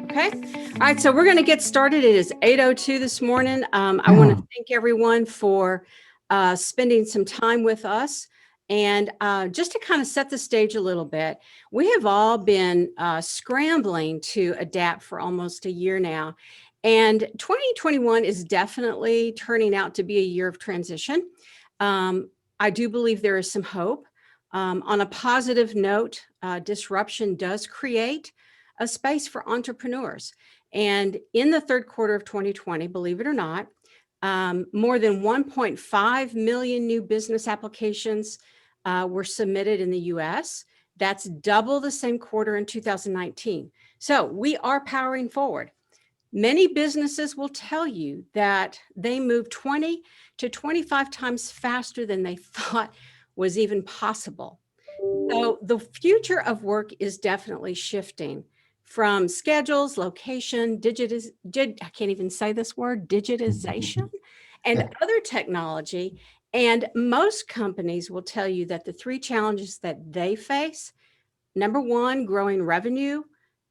Okay. All right. So we're going to get started. It is 8:02 this morning. I want to thank everyone for spending some time with us. And just to kind of set the stage a little bit, we have all been scrambling to adapt for almost a year now. And 2021 is definitely turning out to be a year of transition. I do believe there is some hope. On a positive note, disruption does create a space for entrepreneurs. And in the third quarter of 2020, believe it or not, more than 1.5 million new business applications were submitted in the US. That's double the same quarter in 2019. So we are powering forward. Many businesses will tell you that they move 20 to 25 times faster than they thought was even possible. So the future of work is definitely shifting from schedules, location, I can't even say this word, digitization, and other technology. And most companies will tell you that the three challenges that they face: number one, growing revenue;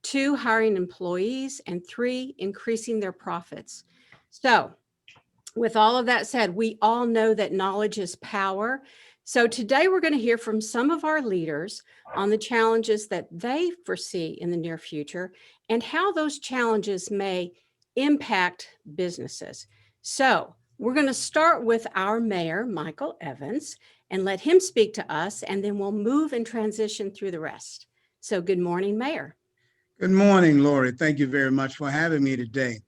two, hiring employees; and three, increasing their profits. So with all of that said, we all know that knowledge is power. So today we're going to hear from some of our leaders on the challenges that they foresee in the near future and how those challenges may impact businesses. So we're going to start with our mayor, Michael Evans, and let him speak to us, and then we'll move and transition through the rest. So good morning, Mayor. Good morning, Lori. Thank you very much for having me today.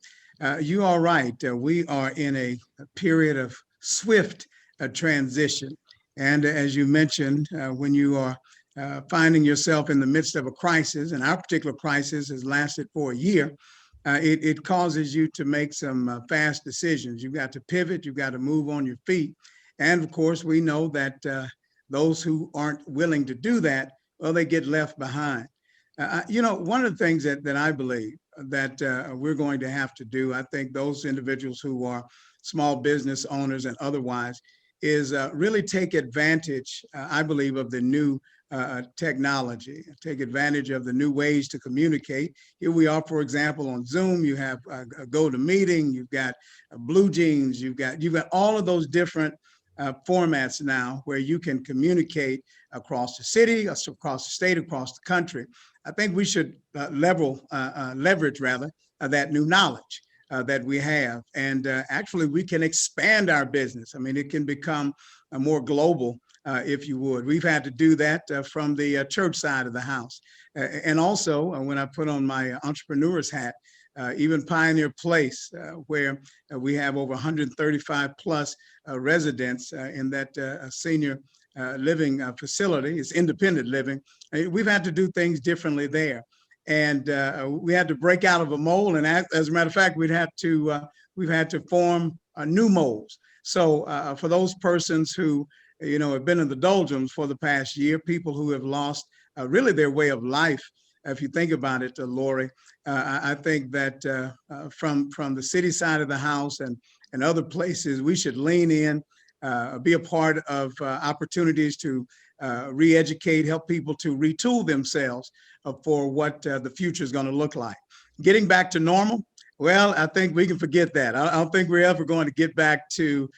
You are right. We are in a period of swift transition. And as you mentioned, when you are finding yourself in the midst of a crisis, and our particular crisis has lasted for a year, it causes you to make some fast decisions. You've got to pivot, you've got to move on your feet. And of course, we know that those who aren't willing to do that, well, they get left behind. One of the things that I believe that we're going to have to do, I think those individuals who are small business owners and otherwise, is really take advantage, I believe, of the new technology, take advantage of the new ways to communicate. Here we are, for example, on Zoom. You have a GoToMeeting, you've got Blue Jeans, you've got all of those different formats now where you can communicate across the city, across the state, across the country. I think we should leverage that new knowledge that we have. And actually, we can expand our business. I mean, it can become more global, if you would. We've had to do that from the church side of the house. And also, when I put on my entrepreneur's hat, even Pioneer Place, where we have over 135 plus residents in that senior living facility. It's independent living. We've had to do things differently there. And we had to break out of a mold. And as a matter of fact, we've had to form new molds. So for those persons who, have been in the doldrums for the past year, people who have lost really their way of life, if you think about it, Lori, I think that from the city side of the house and other places, we should lean in, be a part of opportunities to re-educate, help people to retool themselves for what the future is going to look like. Getting back to normal, well, I think we can forget that. I don't think we're ever going to get back to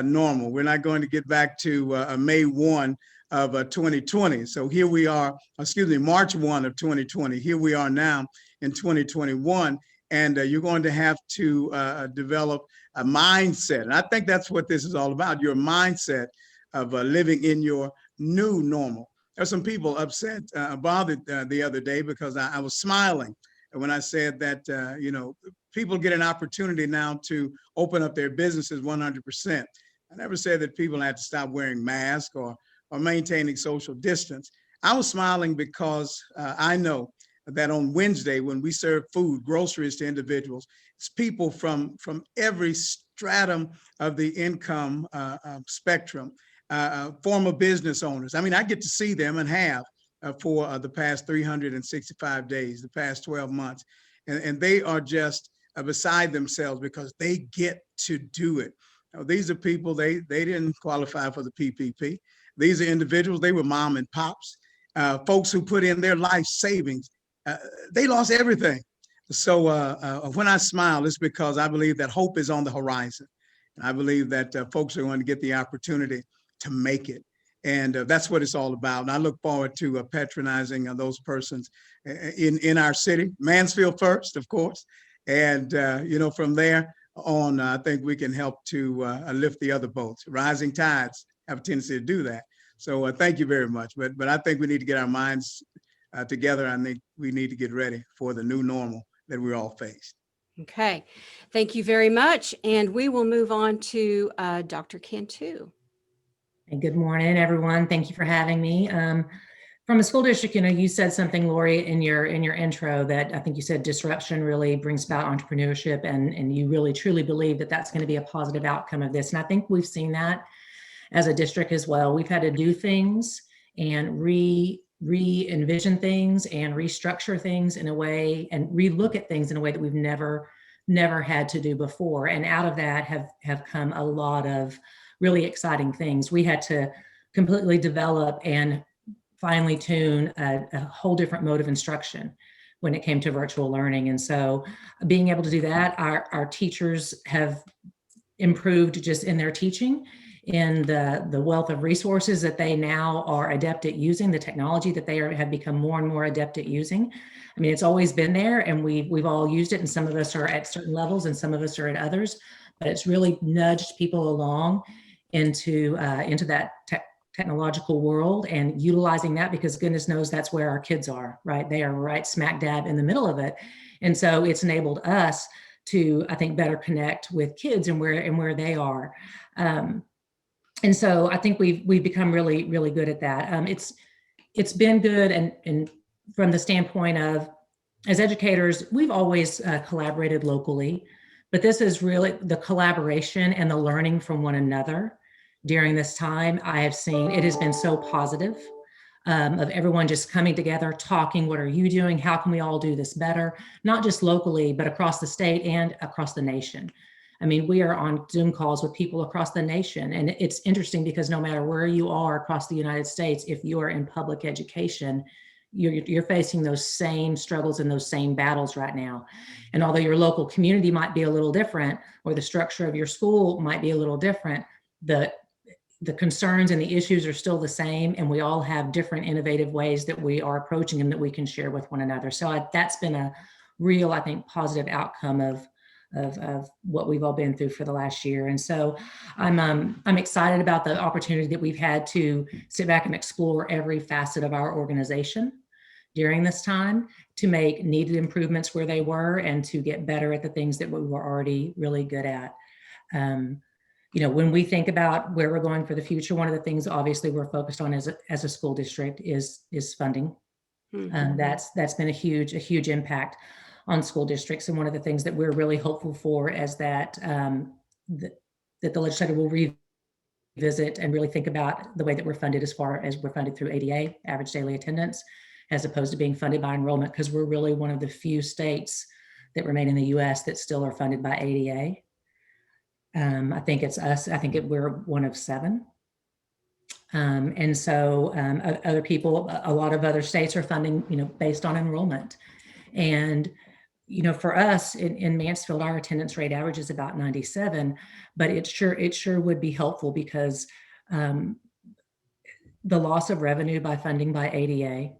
normal. We're not going to get back to May 1 of 2020. So here we are, March 1 of 2020. Here we are now in 2021. And you're going to have to develop a mindset. And I think that's what this is all about, your mindset of living in your new normal. There's some people upset, bothered the other day because I was smiling when I said that, people get an opportunity now to open up their businesses 100%. I never said that people had to stop wearing masks or maintaining social distance. I was smiling because I know that on Wednesday, when we serve food, groceries to individuals, it's people from every stratum of the income spectrum, former business owners. I mean, I get to see them and have for the past 365 days, the past 12 months. And they are just beside themselves because they get to do it. These are people, they didn't qualify for the PPP. These are individuals, they were mom and pops, folks who put in their life savings. They lost everything. So when I smile, it's because I believe that hope is on the horizon. And I believe that folks are going to get the opportunity to make it. And that's what it's all about. And I look forward to patronizing those persons in our city, Mansfield first, of course. And, from there on, I think we can help to lift the other boats. Rising tides have a tendency to do that. So thank you very much. But I think we need to get our minds together. I think we need to get ready for the new normal that we all face. Okay, thank you very much. And we will move on to Dr. Cantu. And good morning, everyone. Thank you for having me. From a school district, you said something, Lori, in your intro that I think you said disruption really brings about entrepreneurship, and you really truly believe that that's going to be a positive outcome of this. And I think we've seen that as a district as well. We've had to do things and re-envision things and restructure things in a way and relook at things in a way that we've never had to do before. And out of that have come a lot of really exciting things. We had to completely develop and finely tune a whole different mode of instruction when it came to virtual learning. And so being able to do that, our teachers have improved just in their teaching, in the wealth of resources that they now are adept at using, the technology that they have become more and more adept at using. I mean, it's always been there, and we've all used it, and some of us are at certain levels and some of us are at others, but it's really nudged people along into that technological world and utilizing that, because goodness knows that's where our kids are, right? They are right smack dab in the middle of it. And so it's enabled us to, I think, better connect with kids and where they are. And so I think we've become really, really good at that. It's been good, and from the standpoint of, as educators, we've always collaborated locally, but this is really the collaboration and the learning from one another during this time. I have seen it has been so positive, of everyone just coming together, talking, what are you doing? How can we all do this better? Not just locally, but across the state and across the nation. I mean, we are on Zoom calls with people across the nation. And it's interesting because no matter where you are across the United States, if you are in public education, you're facing those same struggles and those same battles right now. And although your local community might be a little different, or the structure of your school might be a little different, the concerns and the issues are still the same. And we all have different innovative ways that we are approaching them that we can share with one another. So that's been a real, I think, positive outcome of what we've all been through for the last year. And so I'm excited about the opportunity that we've had to sit back and explore every facet of our organization during this time, to make needed improvements where they were, and to get better at the things that we were already really good at. When we think about where we're going for the future, one of the things obviously we're focused on as a school district is funding. Mm-hmm. That's been a huge impact on school districts. And one of the things that we're really hopeful for is that that the legislature will revisit and really think about the way that we're funded, as far as we're funded through ADA, average daily attendance, as opposed to being funded by enrollment, because we're really one of the few states that remain in the US that still are funded by ADA. I think it's us. I think we're one of 7. And so other people, a lot of other states are funding, based on enrollment. And, for us in Mansfield, our attendance rate average is about 97, but it sure would be helpful, because the loss of revenue by funding by ADA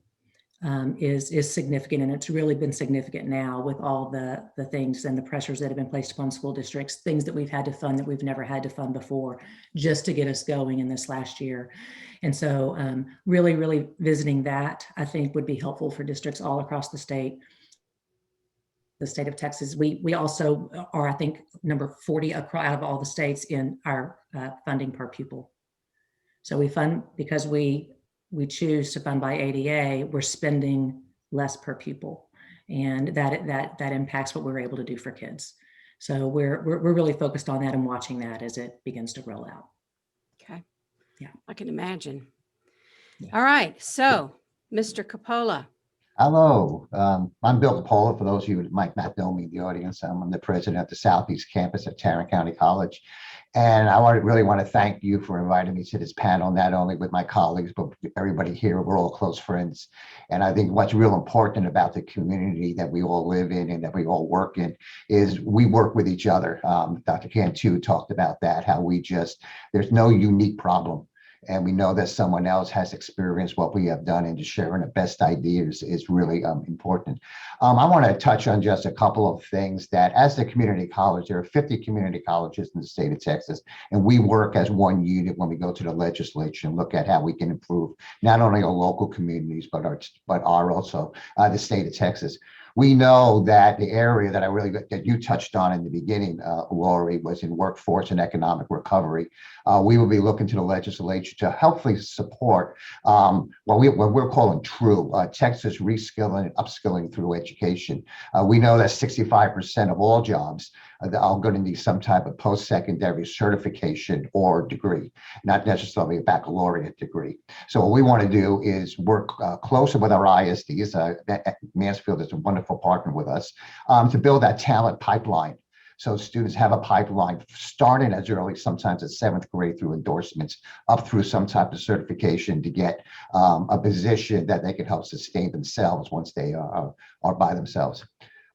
is significant, and it's really been significant now with all the things and the pressures that have been placed upon school districts, things that we've had to fund that we've never had to fund before, just to get us going in this last year. And so really visiting that, I think, would be helpful for districts all across the state. The state of Texas, we also are, I think, number 40 out of all the states in our funding per pupil. So we fund because we choose to fund by ADA, we're spending less per pupil, and that impacts what we're able to do for kids. So we're really focused on that and watching that as it begins to roll out. Okay. Yeah, I can imagine. Yeah. All right. So, Mr. Coppola, Hello, I'm Bill Coppola. For those of you who might not know me in the audience, I'm the president of the Southeast Campus at Tarrant County College. And really want to thank you for inviting me to this panel, not only with my colleagues, but everybody here. We're all close friends. And I think what's real important about the community that we all live in and that we all work in is we work with each other. Dr. Cantu talked about that, how there's no unique problem. And we know that someone else has experienced what we have done, and just sharing the best ideas is really important. I want to touch on just a couple of things that as the community college, there are 50 community colleges in the state of Texas, and we work as one unit when we go to the legislature and look at how we can improve not only our local communities, but also the state of Texas. We know that the area that you touched on in the beginning, Lori, was in workforce and economic recovery. We will be looking to the legislature to hopefully support what we're calling TRUE, Texas Reskilling and Upskilling Through Education. We know that 65% of all jobs are going to need some type of post-secondary certification or degree, not necessarily a baccalaureate degree. So what we want to do is work closer with our ISDs. Mansfield is a wonderful partner with us to build that talent pipeline. So students have a pipeline starting as early, sometimes at 7th grade, through endorsements up through some type of certification to get a position that they can help sustain themselves once they are by themselves.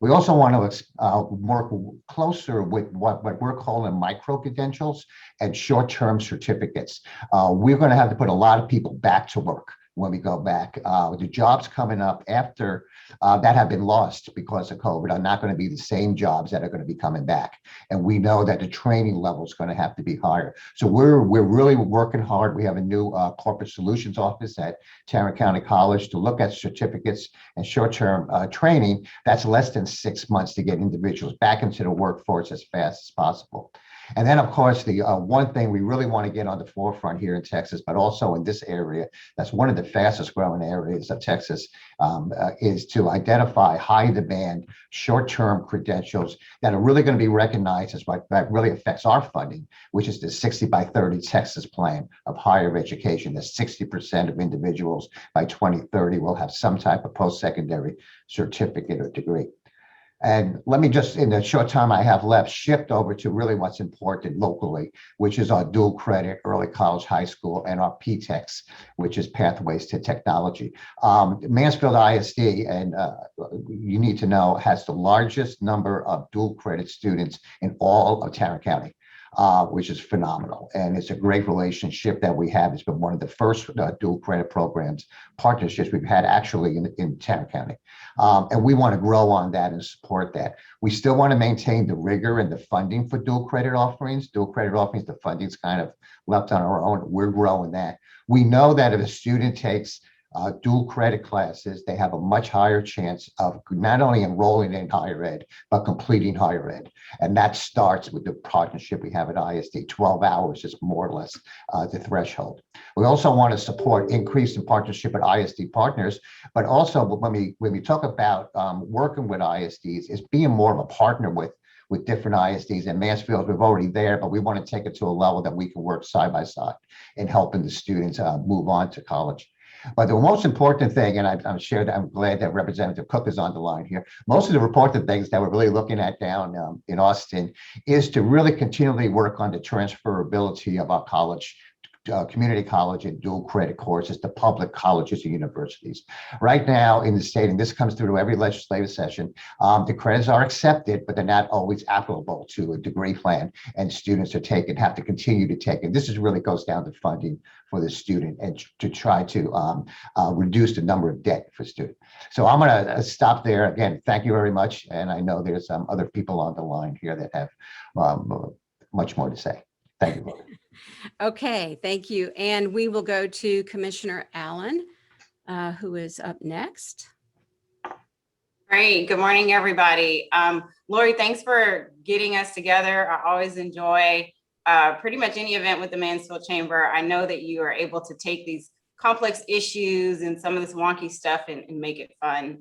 We also want to work closer with what we're calling micro-credentials and short-term certificates. We're going to have to put a lot of people back to work when we go back. The jobs coming up after that have been lost because of COVID are not going to be the same jobs that are going to be coming back. And we know that the training level is going to have to be higher. So we're really working hard. We have a new corporate solutions office at Tarrant County College to look at certificates and short-term training that's less than 6 months to get individuals back into the workforce as fast as possible. And then, of course, the one thing we really want to get on the forefront here in Texas, but also in this area, that's one of the fastest growing areas of Texas, is to identify high demand, short-term credentials that are really going to be recognized as what that really affects our funding, which is the 60 by 30 Texas plan of higher education. That 60% of individuals by 2030 will have some type of post-secondary certificate or degree. And let me just, in the short time I have left, shift over to really what's important locally, which is our dual credit, early college, high school, and our PTEX, which is Pathways to Technology. Mansfield ISD, and you need to know, has the largest number of dual credit students in all of Tarrant County. Which is phenomenal. And it's a great relationship that we have. It's been one of the first dual credit programs, partnerships we've had actually in Tarrant County. And we want to grow on that and support that. We still want to maintain the rigor and the funding for dual credit offerings. Dual credit offerings, the funding's kind of left on our own. We're growing that. We know that if a student takes dual credit classes, they have a much higher chance of not only enrolling in higher ed, but completing higher ed. And that starts with the partnership we have at ISD. 12 hours is more or less the threshold. We also want to support increase in partnership with ISD partners, but also when we talk about working with ISDs, is being more of a partner with different ISDs. And Mansfield, we're already there, but we want to take it to a level that we can work side by side in helping the students move on to college. But the most important thing, and I'm glad that Representative Cook is on the line here. Most of the important things that we're really looking at down in Austin is to really continually work on the transferability of our college, community college and dual credit courses to public colleges and universities. Right now in the state, and this comes through every legislative session, the credits are accepted, but they're not always applicable to a degree plan, and students have to continue to take it. This really goes down to funding for the student and to try to reduce the number of debt for students. So I'm going to stop there. Again, thank you very much. And I know there's other people on the line here that have much more to say. Thank you. Okay, thank you. And we will go to Commissioner Allen, who is up next. Great. Good morning, everybody. Lori, thanks for getting us together. I always enjoy pretty much any event with the Mansfield Chamber. I know that you are able to take these complex issues and some of this wonky stuff and make it fun.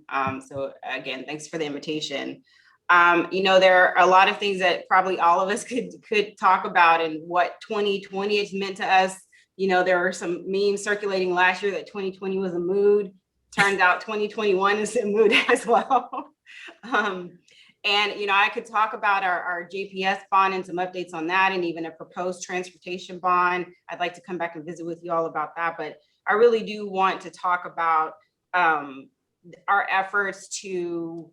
So again, thanks for the invitation. There are a lot of things that probably all of us could talk about and what 2020 has meant to us. There were some memes circulating last year that 2020 was a mood. turns out 2021 is in mood as well. And, I could talk about our JPS bond and some updates on that, and even a proposed transportation bond. I'd like to come back and visit with you all about that, but I really do want to talk about our efforts to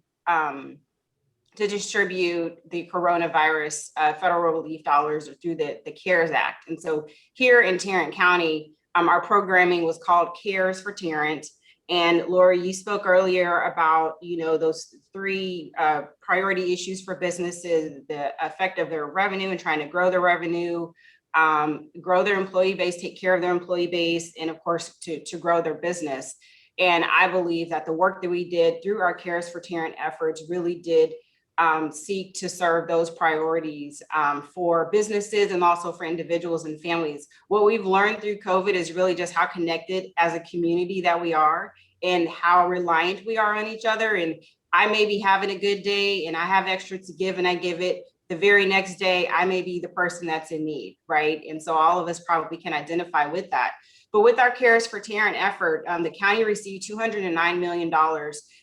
distribute the coronavirus federal relief dollars through the CARES Act. And so here in Tarrant County, our programming was called CARES for Tarrant. And Lori, you spoke earlier about, those three priority issues for businesses: the effect of their revenue and trying to grow their revenue, grow their employee base, take care of their employee base, and of course, to grow their business. And I believe that the work that we did through our CARES for Tarrant efforts really did seek to serve those priorities for businesses and also for individuals and families. What we've learned through COVID is really just how connected as a community that we are, and how reliant we are on each other. And I may be having a good day and I have extra to give and I give it. The very next day, I may be the person that's in need, right? And so all of us probably can identify with that. But with our CARES for Tarrant effort, the county received $209 million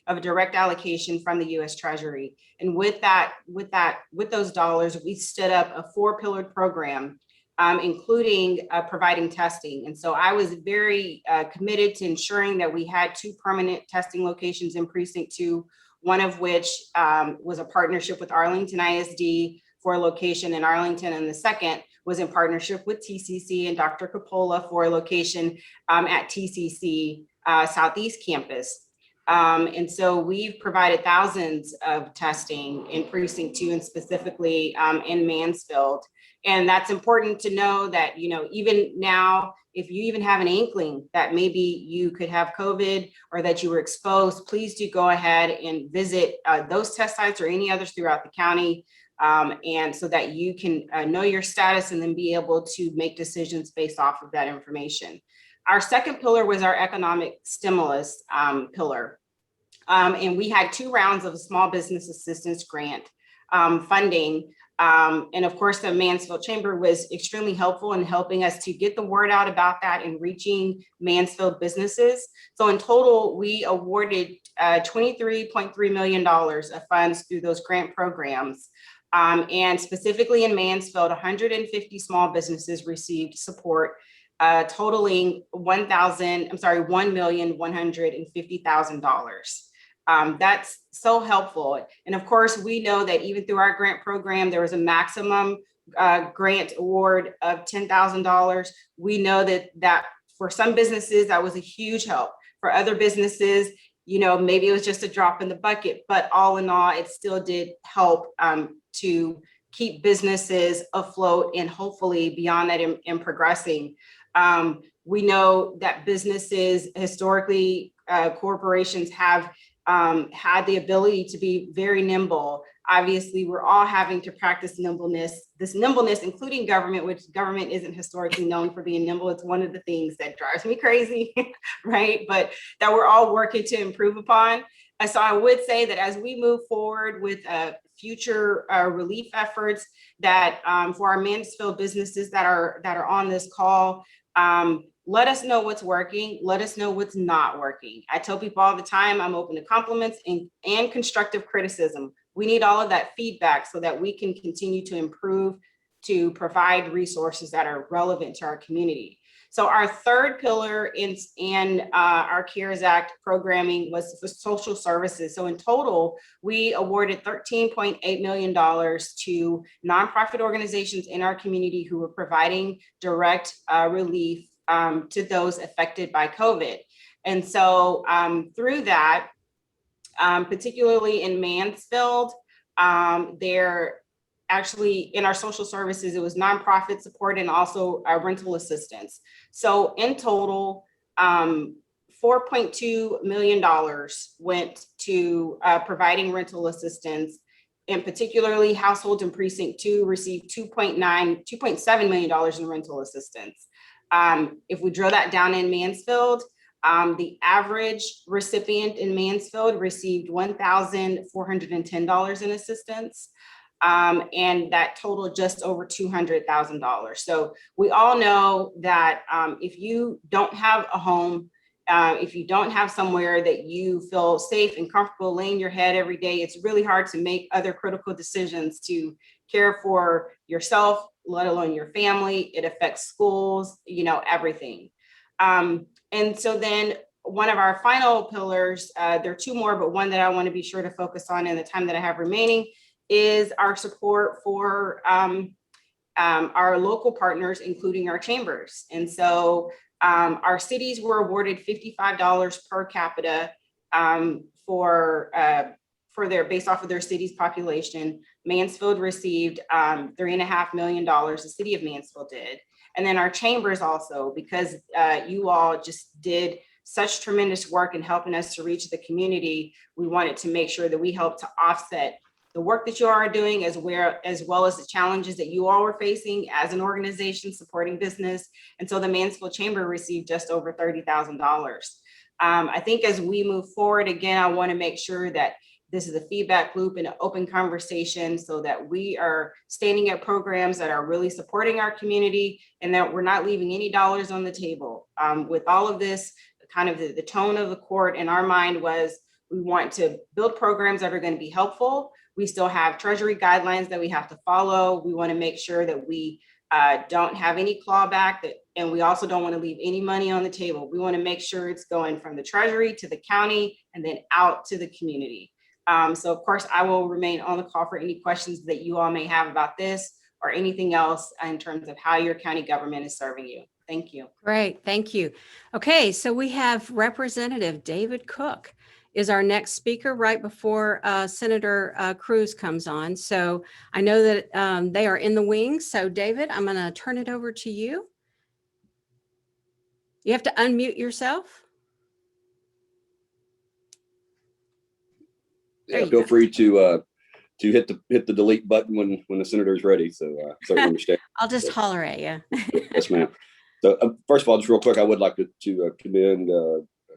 of direct allocation from the U.S. Treasury. And with those dollars, we stood up a 4-pillared program, including providing testing. And so I was very committed to ensuring that we had 2 permanent testing locations in Precinct 2, one of which was a partnership with Arlington ISD for a location in Arlington, and the second was in partnership with TCC and Dr. Coppola for a location at TCC Southeast Campus. And so we've provided thousands of testing in Precinct 2 and specifically in Mansfield. And that's important to know that, even now, if you even have an inkling that maybe you could have COVID or that you were exposed, please do go ahead and visit those test sites or any others throughout the county. And so that you can know your status and then be able to make decisions based off of that information. Our second pillar was our economic stimulus pillar. And we had 2 rounds of a small business assistance grant funding. And of course, the Mansfield Chamber was extremely helpful in helping us to get the word out about that and reaching Mansfield businesses. So in total, we awarded $23.3 million of funds through those grant programs. And specifically in Mansfield, 150 small businesses received support, totaling $1,150,000. That's so helpful. And of course, we know that even through our grant program, there was a maximum grant award of $10,000. We know that for some businesses, that was a huge help. For other businesses, maybe it was just a drop in the bucket, but all in all, it still did help to keep businesses afloat and hopefully beyond that in progressing. We know that businesses historically, corporations have had the ability to be very nimble. Obviously, we're all having to practice this nimbleness, including government, which government isn't historically known for being nimble. It's one of the things that drives me crazy, right? But that we're all working to improve upon. And so I would say that as we move forward with future relief efforts, that for our Mansfield businesses that are on this call, let us know what's working. Let us know what's not working. I tell people all the time, I'm open to compliments and constructive criticism. We need all of that feedback so that we can continue to improve, to provide resources that are relevant to our community. So our third pillar in our CARES Act programming was for social services. So in total, we awarded $13.8 million to nonprofit organizations in our community who were providing direct relief to those affected by COVID. And so through that, particularly in Mansfield, there actually in our social services, it was nonprofit support and also rental assistance. So in total, $4.2 million went to providing rental assistance, and particularly households in Precinct 2 received $2.7 million in rental assistance. If we drill that down in Mansfield, the average recipient in Mansfield received $1,410 in assistance. And that totaled just over $200,000. So we all know that if you don't have a home, If you don't have somewhere that you feel safe and comfortable laying your head every day, it's really hard to make other critical decisions to care for yourself, let alone your family. It affects schools, everything. And so then one of our final pillars, there are two more, but one that I want to be sure to focus on in the time that I have remaining is our support for our local partners, including our chambers. And so our cities were awarded $55 per capita for their, based off of their city's population. Mansfield received $3.5 million, the city of Mansfield did. And then our chambers also, because you all just did such tremendous work in helping us to reach the community, we wanted to make sure that we helped to offset the work that you are doing, as well as the challenges that you all were facing as an organization supporting business. And so the Mansfield Chamber received just over $30,000. I think as we move forward, again, I want to make sure that this is a feedback loop and an open conversation so that we are standing at programs that are really supporting our community and that we're not leaving any dollars on the table. With all of this, kind of the tone of the court in our mind was we want to build programs that are going to be helpful. We still have Treasury guidelines that we have to follow. We want to make sure that we don't have any clawback, and we also don't want to leave any money on the table. We want to make sure it's going from the Treasury to the county and then out to the community. So of course, I will remain on the call for any questions that you all may have about this or anything else in terms of how your county government is serving you. Thank you. Great, thank you. Okay, so we have Representative David Cook is our next speaker right before Senator Cruz comes on. So I know that they are in the wings. So David, I'm going to turn it over to you. You have to unmute yourself. Yeah, feel free to hit the delete button when the senator is ready. So certainly understand. I'll just holler at you. Yes, ma'am. So first of all, just real quick, I would like to commend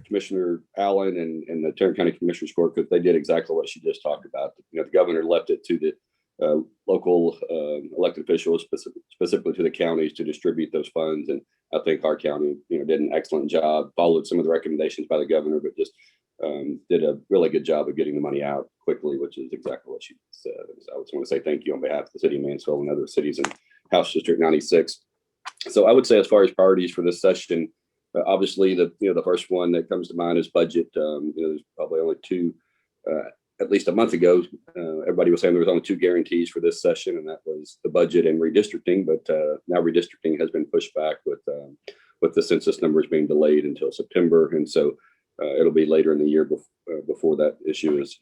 Commissioner Allen and the Tarrant County Commissioners Court, because they did exactly what she just talked about. The governor left it to the local elected officials, specifically to the counties, to distribute those funds. And I think our county, did an excellent job, followed some of the recommendations by the governor, but just did a really good job of getting the money out quickly, which is exactly what she said. So I just want to say thank you on behalf of the city of Mansfield and other cities in House District 96. So I would say, as far as priorities for this session, obviously the first one that comes to mind is budget. There's probably only two, at least a month ago, everybody was saying there was only two guarantees for this session, and that was the budget and redistricting. But now redistricting has been pushed back with the census numbers being delayed until September, and so it'll be later in the year before that issue is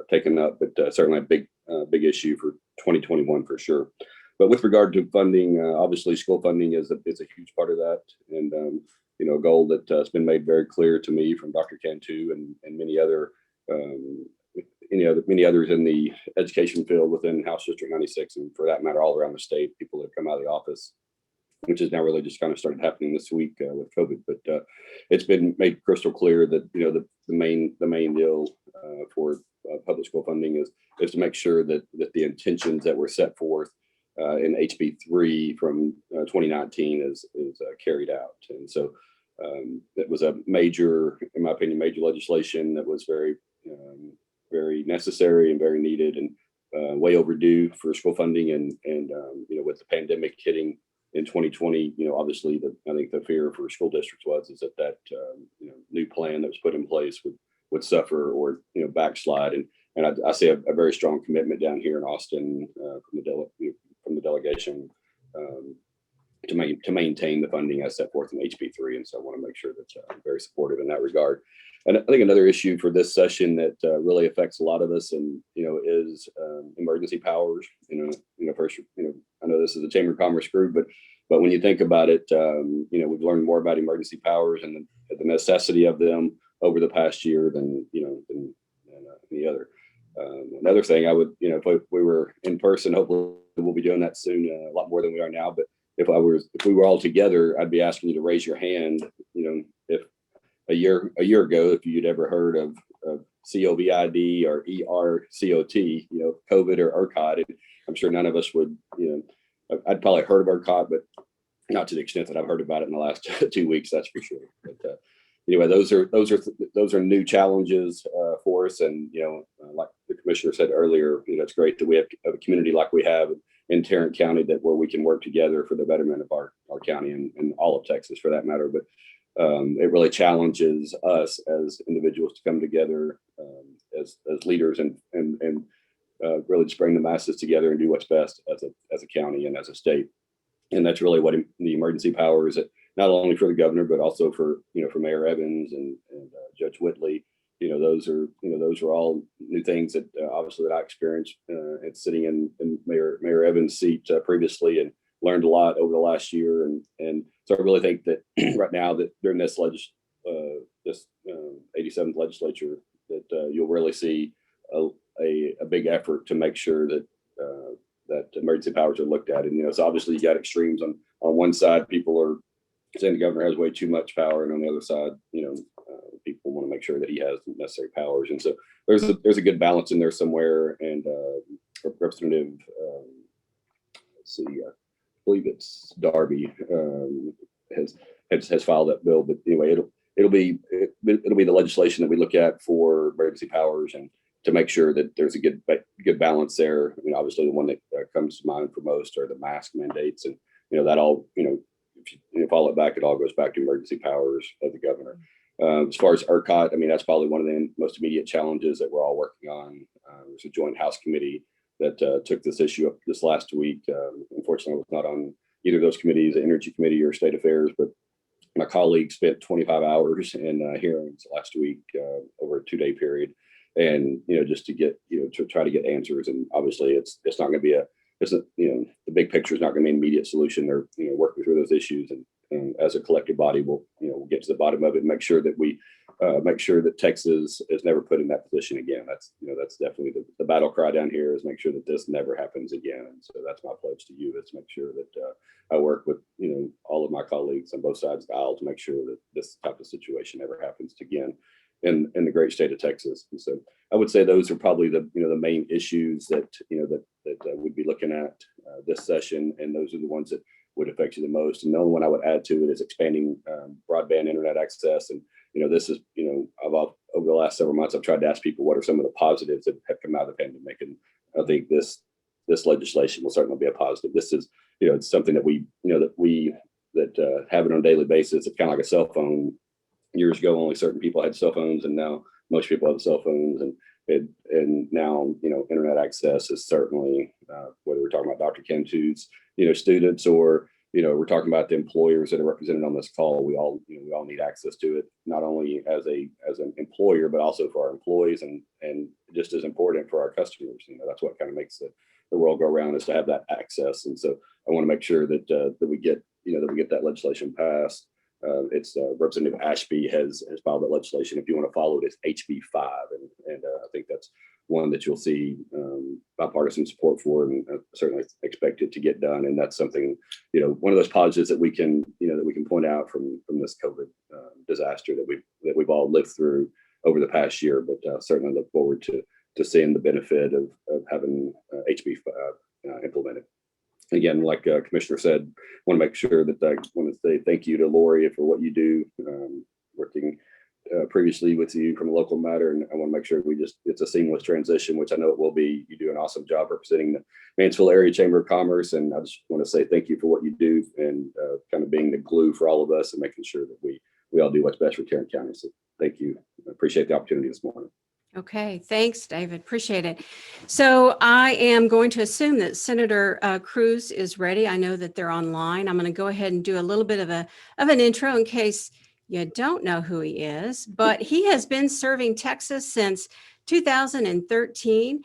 taken up. But certainly a big issue for 2021 for sure. But with regard to funding, obviously school funding is a huge part of that, and a goal that has been made very clear to me from Dr. Cantu and many others in the education field within House District 96, and for that matter, all around the state. People that come out of the office, which is now really just kind of started happening this week with COVID. But it's been made crystal clear that the main deal for public school funding is to make sure that the intentions that were set forth in HB 3 from 2019 is carried out. And so it was a major, in my opinion, major legislation that was very necessary and very needed, and way overdue for school funding. And with the pandemic hitting in 2020, obviously I think the fear for school districts is that new plan that was put in place would suffer or backslide. And I see a very strong commitment down here in Austin from the delegation to maintain the funding as set forth in HB 3. And so I want to make sure that I'm very supportive in that regard. And I think another issue for this session that really affects a lot of us and is emergency powers. First, I know this is a Chamber of Commerce group, but when you think about it, we've learned more about emergency powers and the necessity of them over the past year than any other. Another thing I would, if we were in person, hopefully we'll be doing that soon, a lot more than we are now. But if we were all together, I'd be asking you to raise your hand. If a year ago, if you'd ever heard of COVID or ERCOT, COVID or ERCOT, I'm sure none of us would. I'd probably heard of ERCOT, but not to the extent that I've heard about it in the last 2 weeks. That's for sure. But anyway, those are new challenges for us. And, like the commissioner said earlier, it's great that we have a community like we have in Tarrant County where we can work together for the betterment of our county and all of Texas for that matter. But it really challenges us as individuals to come together as leaders and really just bring the masses together and do what's best as a county and as a state. And that's really what the emergency powers, not only for the governor, but also for Mayor Evans and Judge Whitley. Those are all new things that obviously that I experienced at sitting in Mayor Evans' seat previously, and learned a lot over the last year. And so I really think that right now that during this 87th legislature, that you'll really see a big effort to make sure that that emergency powers are looked at. And so obviously you got extremes on one side. People are saying the governor has way too much power, and on the other side, people want to make sure that he has the necessary powers. And so there's a good balance in there somewhere. And Representative, let's see, I believe it's Darby has filed that bill. But anyway, it'll be the legislation that we look at for emergency powers and to make sure that there's a good balance there. I mean, obviously the one that comes to mind for most are the mask mandates, and that all if you follow it back, it all goes back to emergency powers of the governor. As far as ERCOT, I mean, that's probably one of the most immediate challenges that we're all working on. There's a joint House committee that took this issue up this last week. Unfortunately, I was not on either of those committees, the Energy Committee or State Affairs, but my colleague spent 25 hours in hearings last week over a 2-day period. And, just to get, to try to get answers. And obviously it's not going to be the big picture is not going to be an immediate solution. They're, working through those issues. And as a collective body, we'll get to the bottom of it and make sure that we make sure that Texas is never put in that position again. That's, that's definitely the battle cry down here, is make sure that this never happens again. And so that's my pledge to you, is make sure that I work with, all of my colleagues on both sides of the aisle to make sure that this type of situation never happens again in the great state of Texas. And so I would say those are probably the main issues that we'd be looking at this session, and those are the ones that would affect you the most. And the only one I would add to it is expanding broadband internet access. And this is over the last several months I've tried to ask people what are some of the positives that have come out of the pandemic, and I think this legislation will certainly be a positive. This is it's something that we have it on a daily basis. It's kind of like a cell phone. Years ago, only certain people had cell phones, and now most people have cell phones. And now, internet access is certainly, whether we're talking about Dr. Cantu's, students, or, we're talking about the employers that are represented on this call. We all need access to it, not only as an employer, but also for our employees, and just as important for our customers. That's what kind of makes the world go around, is to have that access. And so I want to make sure that we get that legislation passed. It's Representative Ashby has filed that legislation. If you want to follow it, it's HB 5, and I think that's one that you'll see bipartisan support for, and certainly expect it to get done. And that's something, one of those positives that we can point out from this COVID disaster that we've all lived through over the past year. But certainly look forward to seeing the benefit of having HB 5 implemented. Again, like Commissioner said, I want to make sure that I want to say thank you to Lori for what you do, working previously with you from a local matter. And I want to make sure it's a seamless transition, which I know it will be. You do an awesome job representing the Mansfield Area Chamber of Commerce. And I just want to say thank you for what you do, and kind of being the glue for all of us and making sure that we all do what's best for Tarrant County. So thank you. I appreciate the opportunity this morning. Okay, thanks, David. Appreciate it. So I am going to assume that Senator Cruz is ready. I know that they're online. I'm going to go ahead and do a little bit of an intro in case you don't know who he is, but he has been serving Texas since 2013.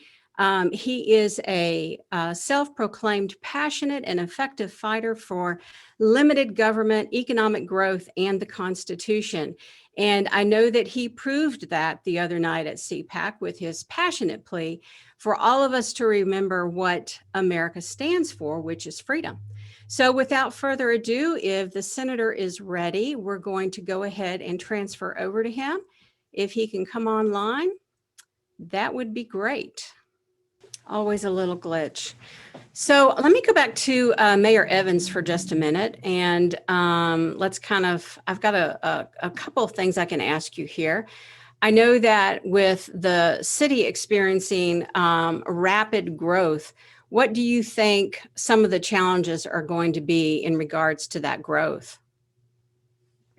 He is a self-proclaimed passionate and effective fighter for limited government, economic growth, and the Constitution. And I know that he proved that the other night at CPAC with his passionate plea for all of us to remember what America stands for, which is freedom. So without further ado, if the senator is ready, we're going to go ahead and transfer over to him. If he can come online, that would be great. Always a little glitch. So let me go back to Mayor Evans for just a minute, and let's I've got a couple of things I can ask you here. I know that with the city experiencing rapid growth, what do you think some of the challenges are going to be in regards to that growth?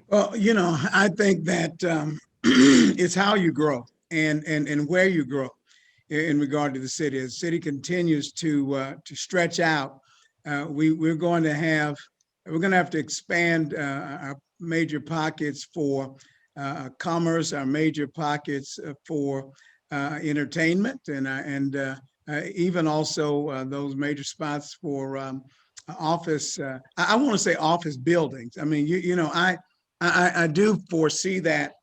Well, I think that it's how you grow and where you grow in regard to the city. As the city continues to stretch out, we're going to have to expand our major pockets for commerce, our major pockets for entertainment, and even also those major spots for office. I want to say office buildings. I mean, I do foresee that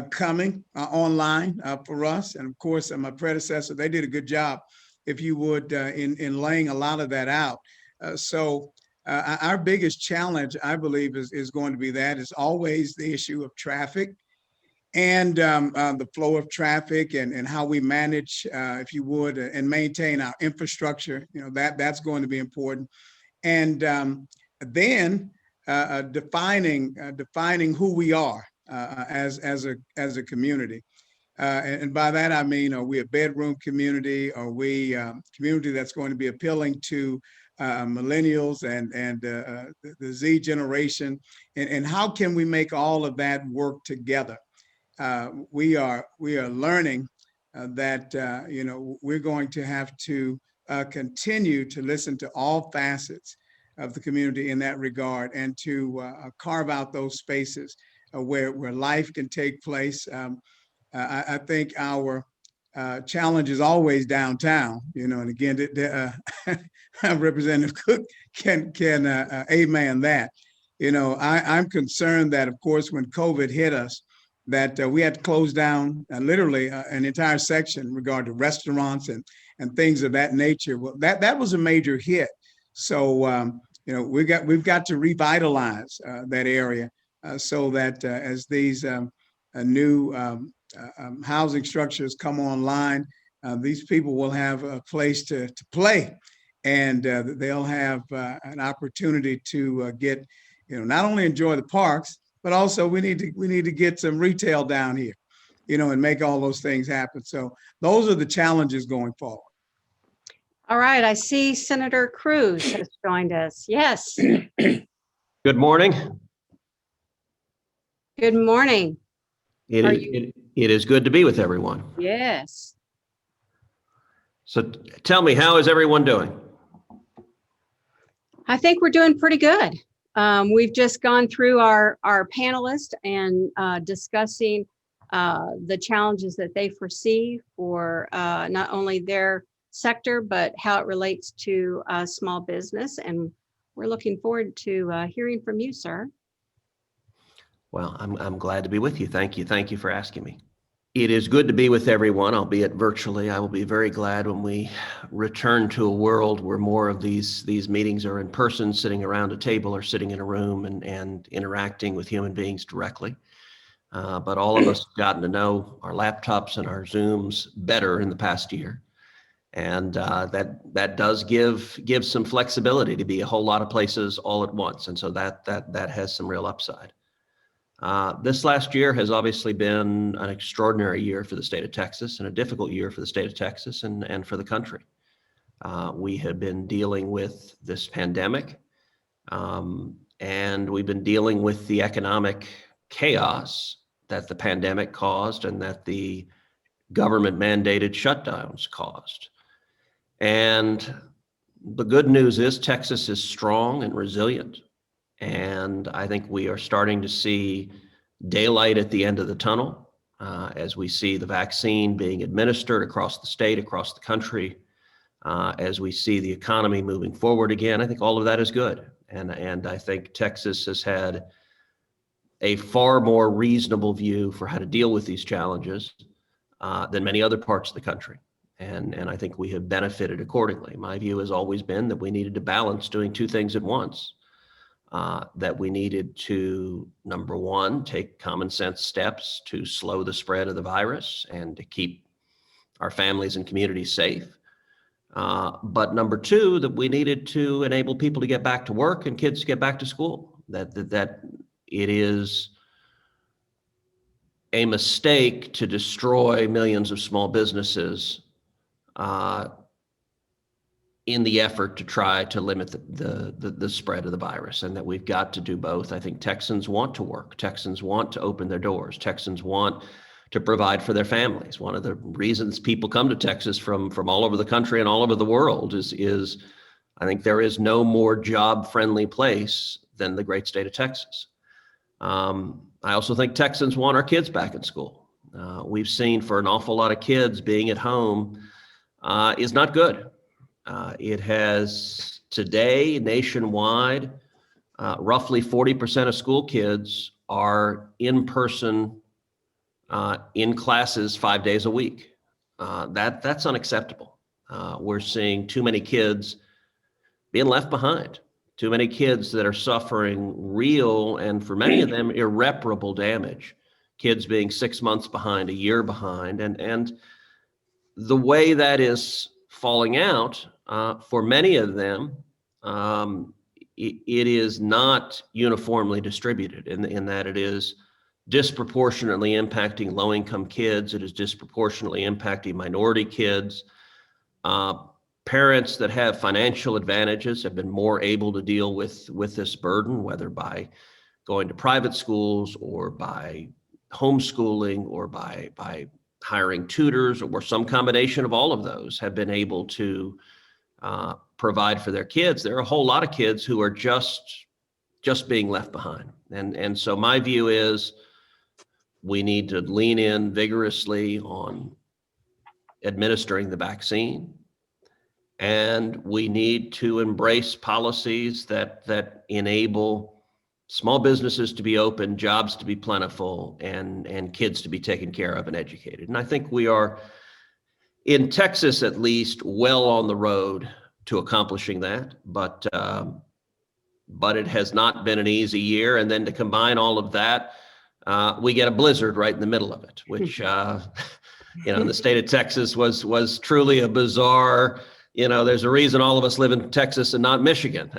coming online for us. And of course, my predecessor, they did a good job, if you would, in laying a lot of that out. So our biggest challenge, I believe, is going to be that. It's always the issue of traffic and the flow of traffic and how we manage, if you would, and maintain our infrastructure. That's going to be important. And then defining who we are as a community. And by that, I mean, are we a bedroom community? Are we a community that's going to be appealing to millennials and the Z generation? And how can we make all of that work together? We are learning that we're going to have to continue to listen to all facets of the community in that regard, and to carve out those spaces where life can take place. I think our challenge is always downtown, and again, Representative Cook can amen that. I'm concerned that, of course, when COVID hit us, that we had to close down literally an entire section in regard to restaurants and things of that nature. Well, that was a major hit. So we've got to revitalize that area so that as these new housing structures come online, these people will have a place to play, and they'll have an opportunity to get, not only enjoy the parks, but also we need to get some retail down here, and make all those things happen. So those are the challenges going forward. All right, I see Senator Cruz has joined us. Yes. Good morning. Good morning. It is good to be with everyone. Yes. So tell me, how is everyone doing? I think we're doing pretty good. We've just gone through our panelists and discussing the challenges that they foresee for not only their sector, but how it relates to small business. And we're looking forward to hearing from you, sir. Well, I'm glad to be with you. Thank you. Thank you for asking me. It is good to be with everyone, albeit virtually. I will be very glad when we return to a world where more of these meetings are in person, sitting around a table or sitting in a room and interacting with human beings directly. But all of us have gotten to know our laptops and our Zooms better in the past year. And that does give some flexibility to be a whole lot of places all at once. And so that has some real upside. This last year has obviously been an extraordinary year for the state of Texas, and a difficult year for the state of Texas and for the country. We have been dealing with this pandemic, and we've been dealing with the economic chaos that the pandemic caused and that the government mandated shutdowns caused. And the good news is Texas is strong and resilient. And I think we are starting to see daylight at the end of the tunnel as we see the vaccine being administered across the state, across the country, as we see the economy moving forward again. I think all of that is good. And I think Texas has had a far more reasonable view for how to deal with these challenges than many other parts of the country. And I think we have benefited accordingly. My view has always been that we needed to balance doing two things at once. That we needed to, number one, take common sense steps to slow the spread of the virus and to keep our families and communities safe. But number two, that we needed to enable people to get back to work and kids to get back to school. That it is a mistake to destroy millions of small businesses in the effort to try to limit the spread of the virus, and that we've got to do both. I think Texans want to work. Texans want to open their doors. Texans want to provide for their families. One of the reasons people come to Texas from all over the country and all over the world is I think there is no more job-friendly place than the great state of Texas. I also think Texans want our kids back in school. We've seen for an awful lot of kids being at home is not good. It has today nationwide, roughly 40% of school kids are in person in classes 5 days a week. That's unacceptable. We're seeing too many kids being left behind, too many kids that are suffering real and for many of them irreparable damage, kids being 6 months behind, a year behind. And the way that is falling out for many of them, it is not uniformly distributed in that it is disproportionately impacting low-income kids. It is disproportionately impacting minority kids. Parents that have financial advantages have been more able to deal with this burden, whether by going to private schools or by homeschooling or by hiring tutors or some combination of all of those, have been able to provide for their kids. There are a whole lot of kids who are just being left behind. And so my view is we need to lean in vigorously on administering the vaccine, and we need to embrace policies that enable small businesses to be open, jobs to be plentiful, and kids to be taken care of and educated. And I think we are, in Texas at least, well on the road to accomplishing that. But it has not been an easy year. And then to combine all of that, we get a blizzard right in the middle of it, which, in the state of Texas was truly a bizarre. There's a reason all of us live in Texas and not Michigan.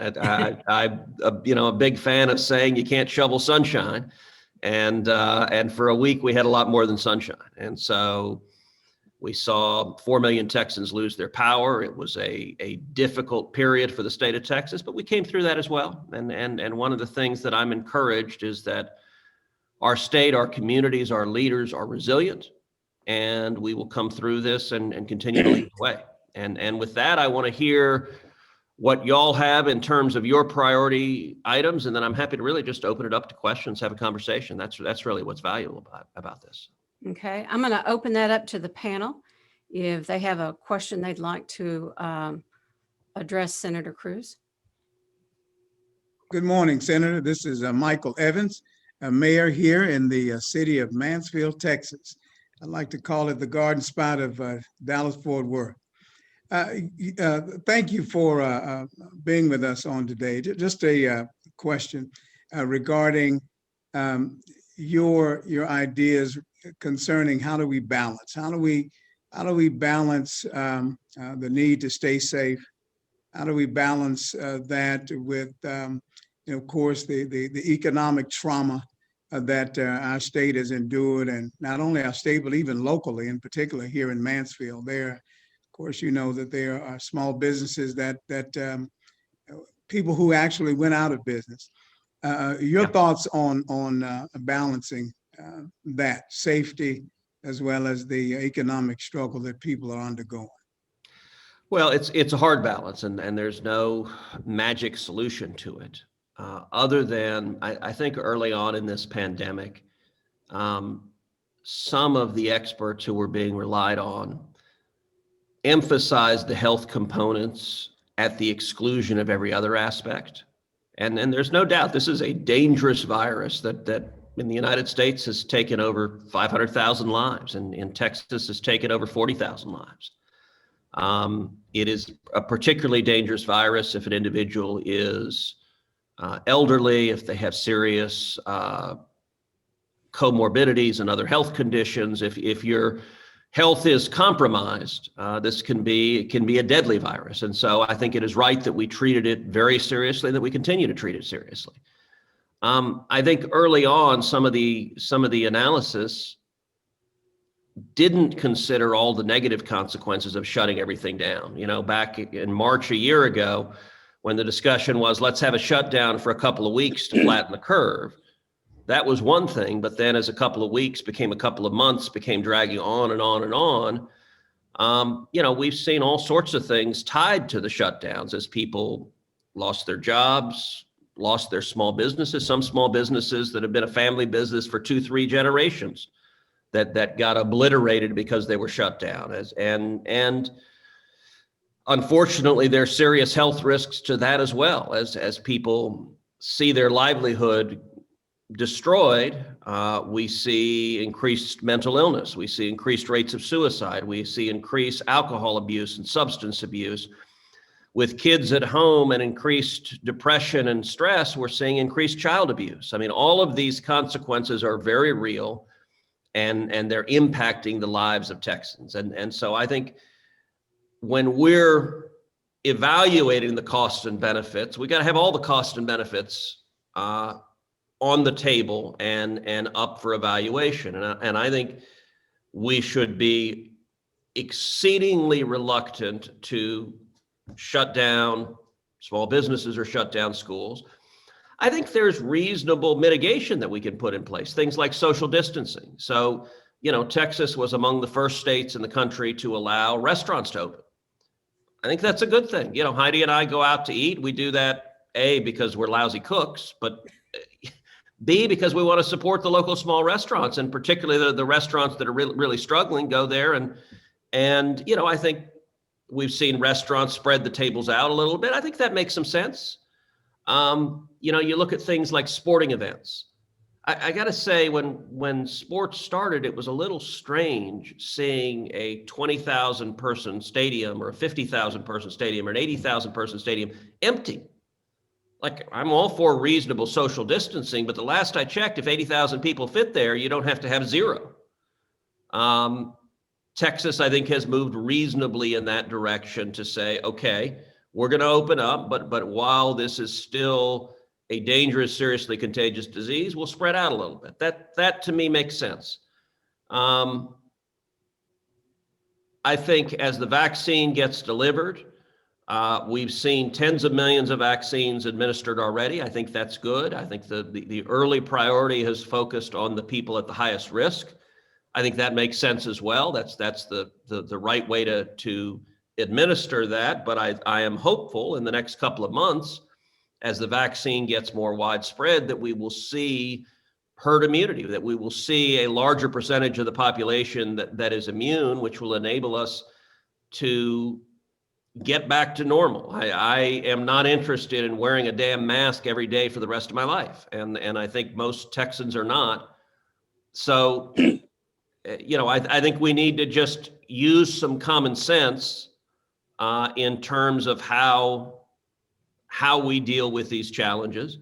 I'm a big fan of saying you can't shovel sunshine, and for a week we had a lot more than sunshine, and so we saw 4 million Texans lose their power. It was a difficult period for the state of Texas, but we came through that as well. And one of the things that I'm encouraged is that our state, our communities, our leaders are resilient, and we will come through this and continue to lead the way. And with that, I want to hear what y'all have in terms of your priority items, and then I'm happy to really just open it up to questions, have a conversation. That's really what's valuable about this. Okay, I'm going to open that up to the panel. If they have a question they'd like to address Senator Cruz. Good morning, Senator. This is Michael Evans, a mayor here in the city of Mansfield, Texas. I'd like to call it the garden spot of Dallas-Fort Worth. Thank you for being with us on today. Just a question regarding your ideas concerning how do we balance? How do we balance the need to stay safe? How do we balance that with, of course, the economic trauma that our state has endured, and not only our state, but even locally, in particular here in Mansfield. There, of course, that there are small businesses that people who actually went out of business. Your thoughts on balancing that safety as well as the economic struggle that people are undergoing? Well, it's a hard balance, and there's no magic solution to it. Other than I think early on in this pandemic, some of the experts who were being relied on emphasized the health components at the exclusion of every other aspect. And there's no doubt this is a dangerous virus that in the United States has taken over 500,000 lives, and in Texas has taken over 40,000 lives. It is a particularly dangerous virus if an individual is elderly, if they have serious comorbidities and other health conditions, if you're health is compromised, this can be a deadly virus. And so I think it is right that we treated it very seriously, that we continue to treat it seriously. I think early on, some of the analysis didn't consider all the negative consequences of shutting everything down. You know, back in March a year ago, when the discussion was, let's have a shutdown for a couple of weeks to flatten the curve. That was one thing, but then as a couple of weeks became a couple of months, became dragging on and on and on. You know, we've seen all sorts of things tied to the shutdowns as people lost their jobs, lost their small businesses, some small businesses that have been a family business for 2-3 generations that got obliterated because they were shut down. And unfortunately, there's serious health risks to that as well, as people see their livelihood destroyed. We see increased mental illness. We see increased rates of suicide. We see increased alcohol abuse and substance abuse. With kids at home and increased depression and stress, we're seeing increased child abuse. I mean, all of these consequences are very real, and they're impacting the lives of Texans. And so I think when we're evaluating the costs and benefits, we got to have all the costs and benefits on the table and up for evaluation. And I think we should be exceedingly reluctant to shut down small businesses or shut down schools. I think there's reasonable mitigation that we can put in place, things like social distancing. So, you know, Texas was among the first states in the country to allow restaurants to open. I think that's a good thing. You know, Heidi and I go out to eat. We do that, A, because we're lousy cooks, but B, because we want to support the local small restaurants, and particularly the restaurants that are really struggling, go there. And, you know, I think we've seen restaurants spread the tables out a little bit. I think that makes some sense. You know, you look at things like sporting events. I got to say, when sports started, it was a little strange seeing a 20,000 person stadium or a 50,000 person stadium or an 80,000 person stadium empty. Like, I'm all for reasonable social distancing, but the last I checked, if 80,000 people fit there, you don't have to have zero. Texas, I think, has moved reasonably in that direction to say, okay, we're going to open up, but while this is still a dangerous, seriously contagious disease, we'll spread out a little bit. That to me makes sense. I think as the vaccine gets delivered, we've seen tens of millions of vaccines administered already. I think that's good. I think the early priority has focused on the people at the highest risk. I think that makes sense as well. That's the right way to administer that. But I am hopeful in the next couple of months, as the vaccine gets more widespread, that we will see herd immunity, that we will see a larger percentage of the population that is immune, which will enable us to get back to normal. I am not interested in wearing a damn mask every day for the rest of my life. And I think most Texans are not. So, you know, I think we need to just use some common sense in terms of how we deal with these challenges.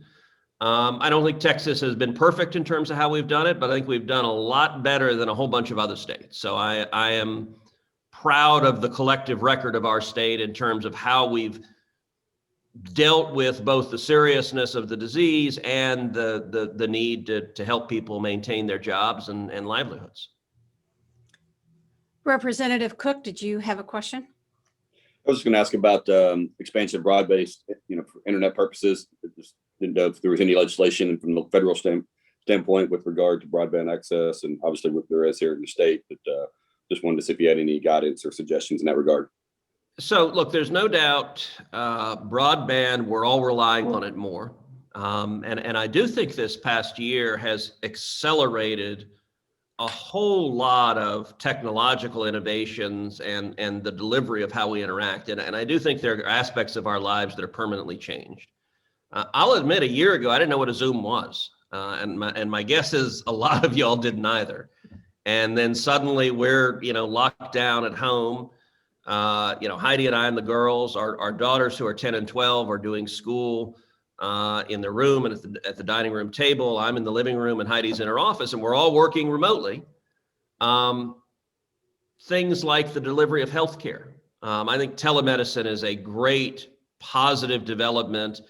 I don't think Texas has been perfect in terms of how we've done it, but I think we've done a lot better than a whole bunch of other states. So I am proud of the collective record of our state in terms of how we've dealt with both the seriousness of the disease and the need to help people maintain their jobs and livelihoods. Representative Cook, did you have a question? I was just going to ask about expansion of broadband, you know, for internet purposes. Just didn't know if there was any legislation from the federal standpoint with regard to broadband access, and obviously what there is here in the state. But just wanted to see if you had any guidance or suggestions in that regard. So look, there's no doubt broadband, we're all relying on it more. And I do think this past year has accelerated a whole lot of technological innovations and the delivery of how we interact. And I do think there are aspects of our lives that are permanently changed. I'll admit, a year ago, I didn't know what a Zoom was. And my guess is a lot of y'all didn't either. And then suddenly we're, you know, locked down at home. You know, Heidi and I and the girls, our daughters who are 10 and 12 are doing school in the room and at the dining room table. I'm in the living room and Heidi's in her office, and we're all working remotely. things like the delivery of healthcare. I think telemedicine is a great positive development.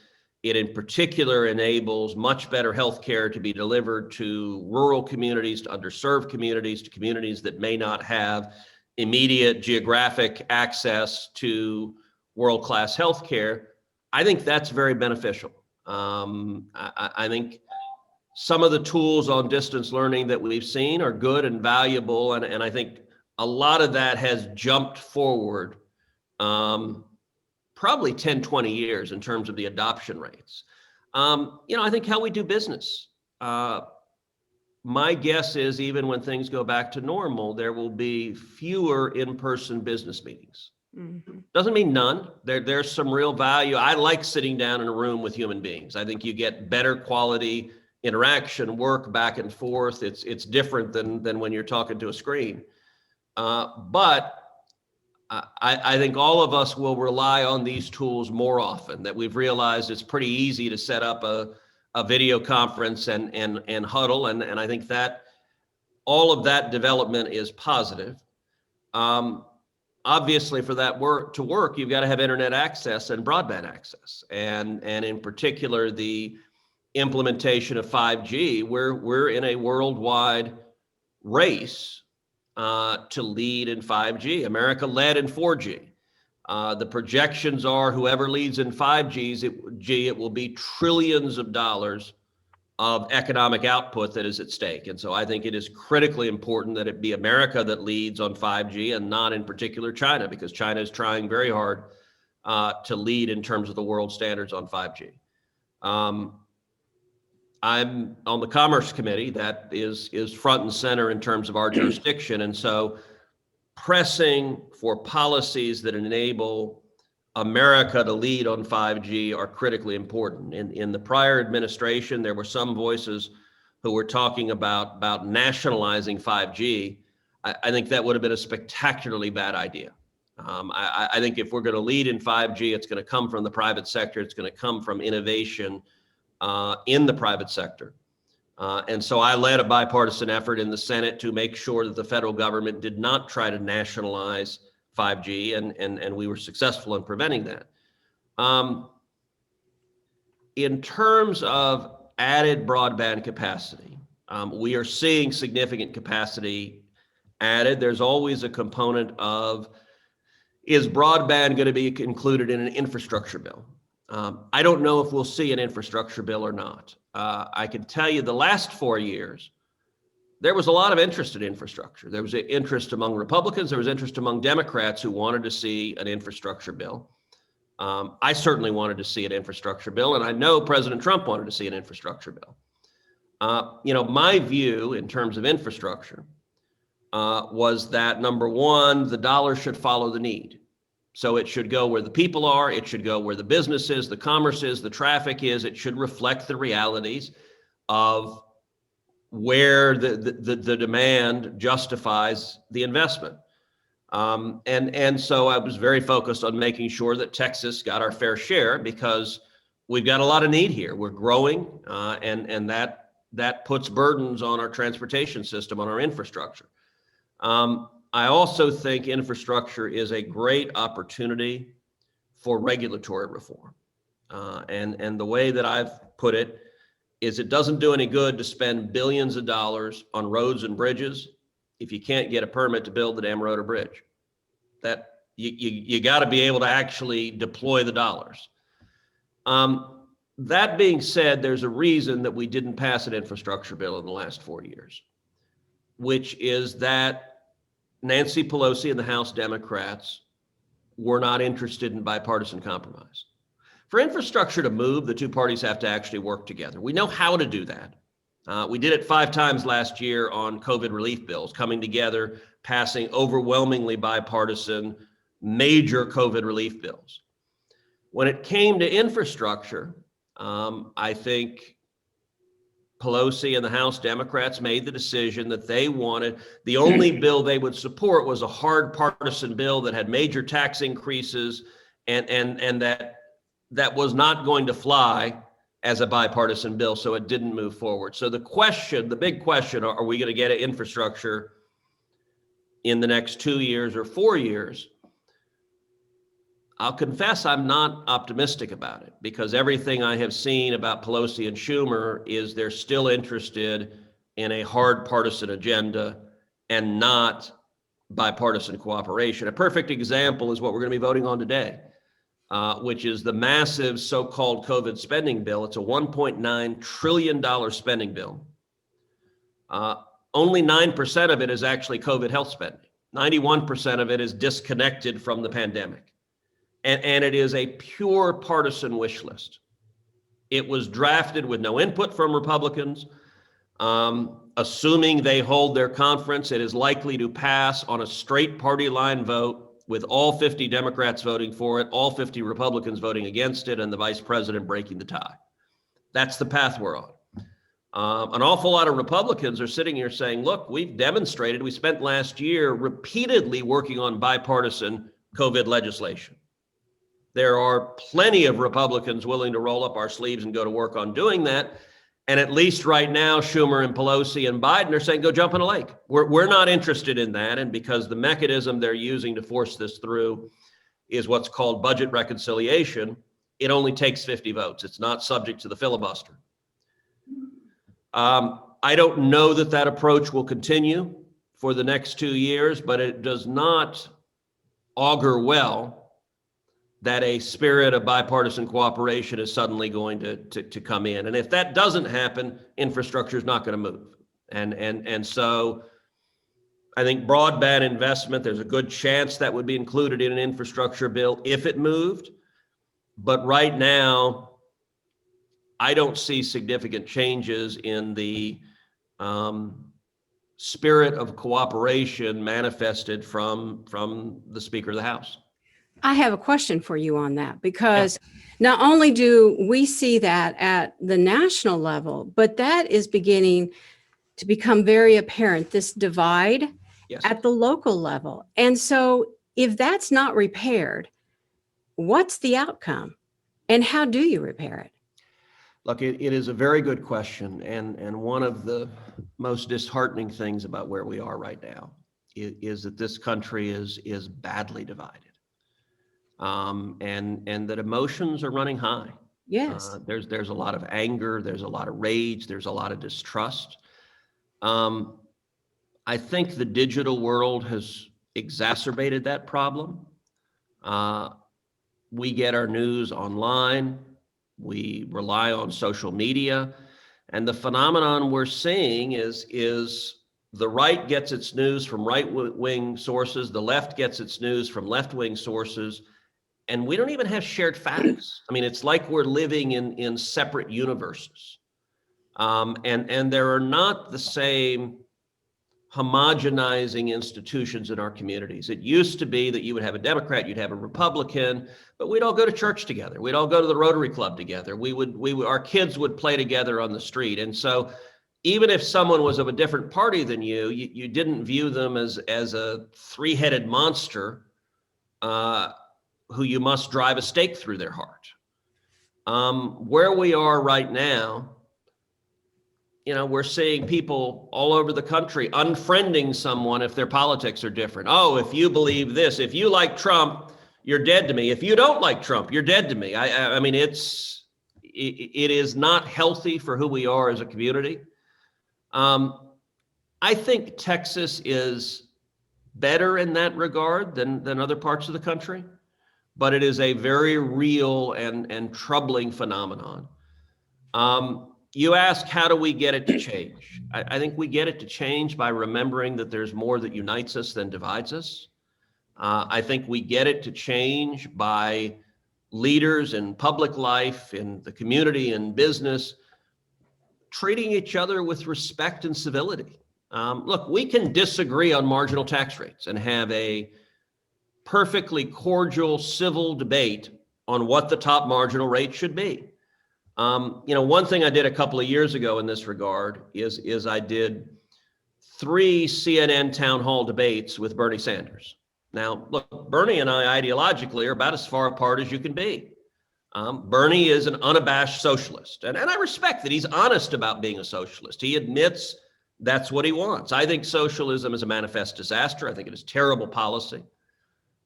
It in particular enables much better healthcare to be delivered to rural communities, to underserved communities, to communities that may not have immediate geographic access to world-class healthcare. I think that's very beneficial. I think some of the tools on distance learning that we've seen are good and valuable, and I think a lot of that has jumped forward probably 10, 20 years in terms of the adoption rates. I think how we do business. My guess is even when things go back to normal, there will be fewer in-person business meetings. Mhm. Doesn't mean none. There's some real value. I like sitting down in a room with human beings. I think you get better quality interaction, work back and forth. It's different than when you're talking to a screen. But I think all of us will rely on these tools more often, that we've realized it's pretty easy to set up a video conference and huddle. And I think that all of that development is positive. Obviously, for that to work, you've got to have internet access and broadband access. And in particular, the implementation of 5G, we're in a worldwide race to lead in 5G. America led in 4G. The projections are whoever leads in 5G, it will be trillions of dollars of economic output that is at stake. And so I think it is critically important that it be America that leads on 5G and not in particular China, because China is trying very hard to lead in terms of the world standards on 5G. I'm on the Commerce Committee that is front and center in terms of our jurisdiction. And so pressing for policies that enable America to lead on 5G are critically important. In the prior administration, there were some voices who were talking about nationalizing 5G. I think that would have been a spectacularly bad idea. I think if we're going to lead in 5G, it's going to come from the private sector. It's going to come from innovation in the private sector. And so I led a bipartisan effort in the Senate to make sure that the federal government did not try to nationalize 5G, and we were successful in preventing that. In terms of added broadband capacity, we are seeing significant capacity added. There's always a component of, is broadband going to be included in an infrastructure bill? I don't know if we'll see an infrastructure bill or not. I can tell you the last 4 years, there was a lot of interest in infrastructure. There was an interest among Republicans. There was interest among Democrats who wanted to see an infrastructure bill. I certainly wanted to see an infrastructure bill, and I know President Trump wanted to see an infrastructure bill. My view in terms of infrastructure was that, number one, the dollar should follow the need. So it should go where the people are. It should go where the business is, the commerce is, the traffic is. It should reflect the realities of where the demand justifies the investment. And so I was very focused on making sure that Texas got our fair share, because we've got a lot of need here. We're growing, and that puts burdens on our transportation system, on our infrastructure. I also think infrastructure is a great opportunity for regulatory reform. And the way that I've put it is, it doesn't do any good to spend billions of dollars on roads and bridges if you can't get a permit to build the damn road or bridge. That you got to be able to actually deploy the dollars. That being said, there's a reason that we didn't pass an infrastructure bill in the last 4 years, which is that Nancy Pelosi and the House Democrats were not interested in bipartisan compromise. For infrastructure to move, the two parties have to actually work together. We know how to do that. We did it 5 times last year on COVID relief bills, coming together, passing overwhelmingly bipartisan major COVID relief bills. When it came to infrastructure, I think Pelosi and the House Democrats made the decision that they wanted, the only bill they would support was a hard partisan bill that had major tax increases, and that was not going to fly as a bipartisan bill, so it didn't move forward. So the big question, are we going to get an infrastructure in the next 2 years or 4 years, I'll confess I'm not optimistic about it, because everything I have seen about Pelosi and Schumer is they're still interested in a hard partisan agenda and not bipartisan cooperation. A perfect example is what we're going to be voting on today, which is the massive so-called COVID spending bill. It's a $1.9 trillion spending bill. Only 9% of it is actually COVID health spending. 91% of it is disconnected from the pandemic. And it is a pure partisan wish list. It was drafted with no input from Republicans. Assuming they hold their conference, it is likely to pass on a straight party line vote, with all 50 Democrats voting for it, all 50 Republicans voting against it, and the vice president breaking the tie. That's the path we're on. An awful lot of Republicans are sitting here saying, look, we've demonstrated, we spent last year repeatedly working on bipartisan COVID legislation. There are plenty of Republicans willing to roll up our sleeves and go to work on doing that. And at least right now, Schumer and Pelosi and Biden are saying, go jump in a lake. We're not interested in that. And because the mechanism they're using to force this through is what's called budget reconciliation, it only takes 50 votes. It's not subject to the filibuster. I don't know that that approach will continue for the next 2 years, but it does not augur well that a spirit of bipartisan cooperation is suddenly going to come in. And if that doesn't happen, infrastructure is not going to move. And so I think broadband investment, there's a good chance that would be included in an infrastructure bill if it moved. But right now, I don't see significant changes in the spirit of cooperation manifested from the Speaker of the House. I have a question for you on that, because not only do we see that at the national level, but that is beginning to become very apparent, this divide at the local level. And so if that's not repaired, what's the outcome and how do you repair it? Look, it is a very good question. And one of the most disheartening things about where we are right now is that this country is badly divided. And that emotions are running high. Yes. There's a lot of anger, there's a lot of rage, there's a lot of distrust. I think the digital world has exacerbated that problem. We get our news online, we rely on social media, and the phenomenon we're seeing is the right gets its news from right-wing sources, the left gets its news from left-wing sources, and we don't even have shared facts. I mean, it's like we're living in separate universes. And there are not the same homogenizing institutions in our communities. It used to be that you would have a Democrat, you'd have a Republican, but we'd all go to church together. We'd all go to the Rotary Club together. Our kids would play together on the street. And so even if someone was of a different party than you didn't view them as a three-headed monster who you must drive a stake through their heart. Where we are right now, we're seeing people all over the country unfriending someone if their politics are different. Oh, if you believe this, if you like Trump, you're dead to me. If you don't like Trump, you're dead to me. I mean, it is not healthy for who we are as a community. I think Texas is better in that regard than other parts of the country, but it is a very real and troubling phenomenon. You ask, how do we get it to change? I think we get it to change by remembering that there's more that unites us than divides us. I think we get it to change by leaders in public life, in the community, in business, treating each other with respect and civility. Look, we can disagree on marginal tax rates and have a perfectly cordial, civil debate on what the top marginal rate should be. One thing I did a couple of years ago in this regard is I did 3 CNN town hall debates with Bernie Sanders. Now, look, Bernie and I ideologically are about as far apart as you can be. Bernie is an unabashed socialist, and I respect that he's honest about being a socialist. He admits that's what he wants. I think socialism is a manifest disaster. I think it is terrible policy.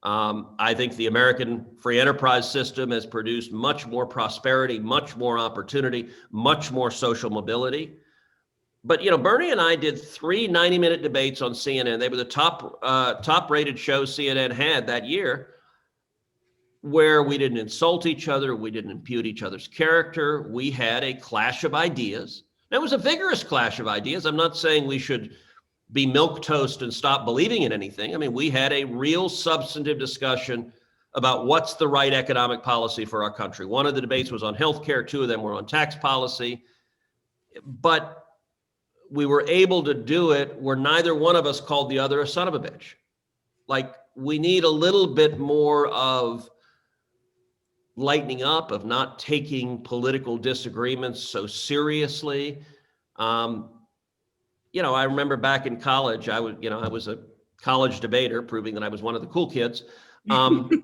I think the American free enterprise system has produced much more prosperity, much more opportunity, much more social mobility. But, you know, Bernie and I did 3 90-minute debates on CNN. They were the top rated shows CNN had that year, where we didn't insult each other. We didn't impute each other's character. We had a clash of ideas. Now, it was a vigorous clash of ideas. I'm not saying we should be milquetoast and stop believing in anything. I mean, we had a real substantive discussion about what's the right economic policy for our country. One of the debates was on healthcare. 2 of them were on tax policy. But we were able to do it where neither one of us called the other a son of a bitch. Like, we need a little bit more of lightening up, of not taking political disagreements so seriously. You know, I remember back in college, I was a college debater, proving that I was one of the cool kids. And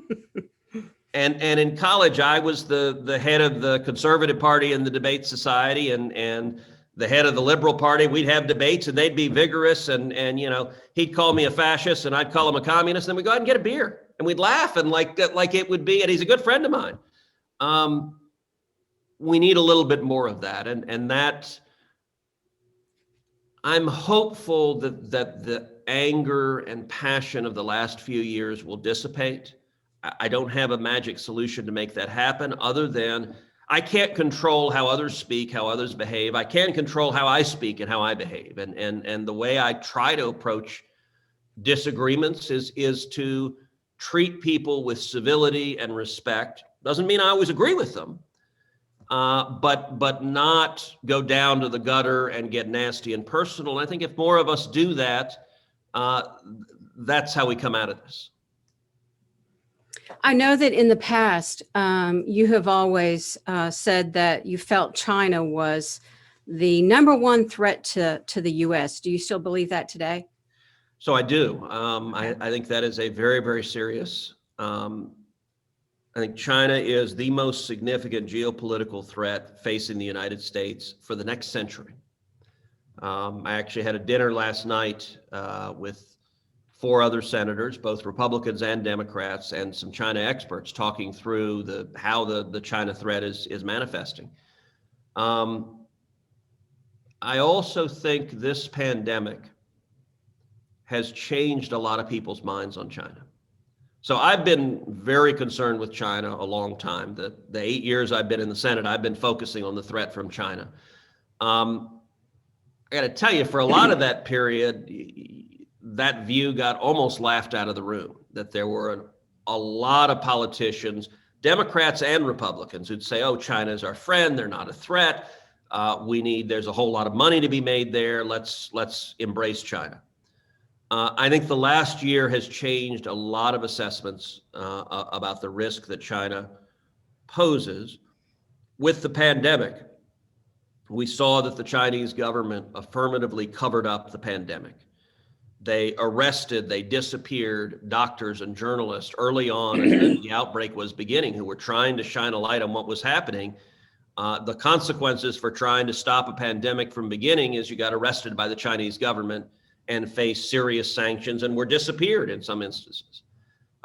in college, I was the head of the conservative party in the debate society, and the head of the liberal party. We'd have debates and they'd be vigorous, and you know, he'd call me a fascist and I'd call him a communist, and then we'd go out and get a beer and we'd laugh, and like it would be, and he's a good friend of mine. We need a little bit more of that, and that I'm hopeful that the anger and passion of the last few years will dissipate. I don't have a magic solution to make that happen, other than I can't control how others speak, how others behave. I can control how I speak and how I behave. And the way I try to approach disagreements is to treat people with civility and respect. Doesn't mean I always agree with them, but not go down to the gutter and get nasty and personal. And I think if more of us do that, that's how we come out of this. I know that in the past, you have always said that you felt China was the #1 threat to the U.S. Do you still believe that today? So I do. I think that is a very, very serious. I think China is the most significant geopolitical threat facing the United States for the next century. I actually had a dinner last night with 4 other senators, both Republicans and Democrats, and some China experts talking through how the China threat is manifesting. I also think this pandemic has changed a lot of people's minds on China. So I've been very concerned with China a long time. The 8 years I've been in the Senate, I've been focusing on the threat from China. I got to tell you, for a lot of that period, that view got almost laughed out of the room, that there were a lot of politicians, Democrats and Republicans, who'd say, oh, China's our friend, they're not a threat. There's a whole lot of money to be made there. Let's embrace China. I think the last year has changed a lot of assessments about the risk that China poses. With the pandemic, we saw that the Chinese government affirmatively covered up the pandemic. They arrested, they disappeared doctors and journalists early on as the outbreak was beginning, who were trying to shine a light on what was happening. The consequences for trying to stop a pandemic from beginning is you got arrested by the Chinese government and faced serious sanctions and were disappeared in some instances.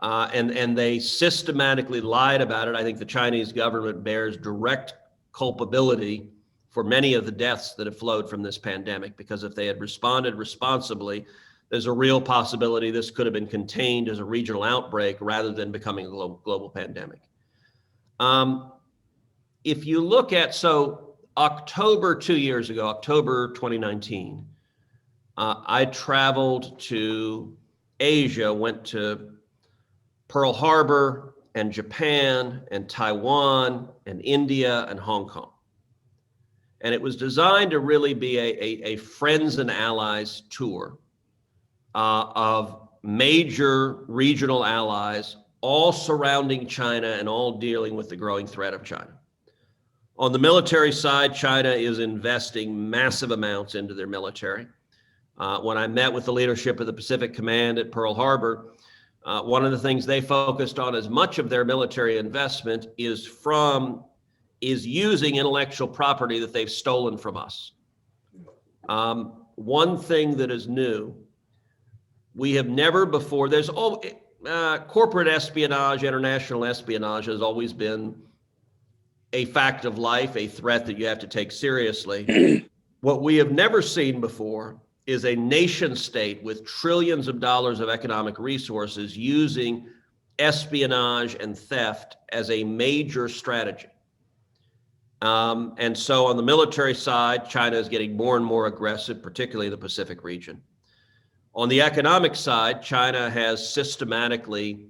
And they systematically lied about it. I think the Chinese government bears direct culpability for many of the deaths that have flowed from this pandemic, because if they had responded responsibly, there's a real possibility this could have been contained as a regional outbreak rather than becoming a global pandemic. If you look at, October 2 years ago, October 2019, I traveled to Asia, went to Pearl Harbor and Japan and Taiwan and India and Hong Kong. And it was designed to really be a friends and allies tour of major regional allies, all surrounding China and all dealing with the growing threat of China. On the military side, China is investing massive amounts into their military. When I met with the leadership of the Pacific Command at Pearl Harbor, one of the things they focused on as much of their military investment is using intellectual property that they've stolen from us. one thing that is new, we have never before, corporate espionage, international espionage has always been a fact of life, a threat that you have to take seriously. What we have never seen before is a nation state with trillions of dollars of economic resources using espionage and theft as a major strategy. And so on the military side, China is getting more and more aggressive, particularly in the Pacific region. On the economic side, China has systematically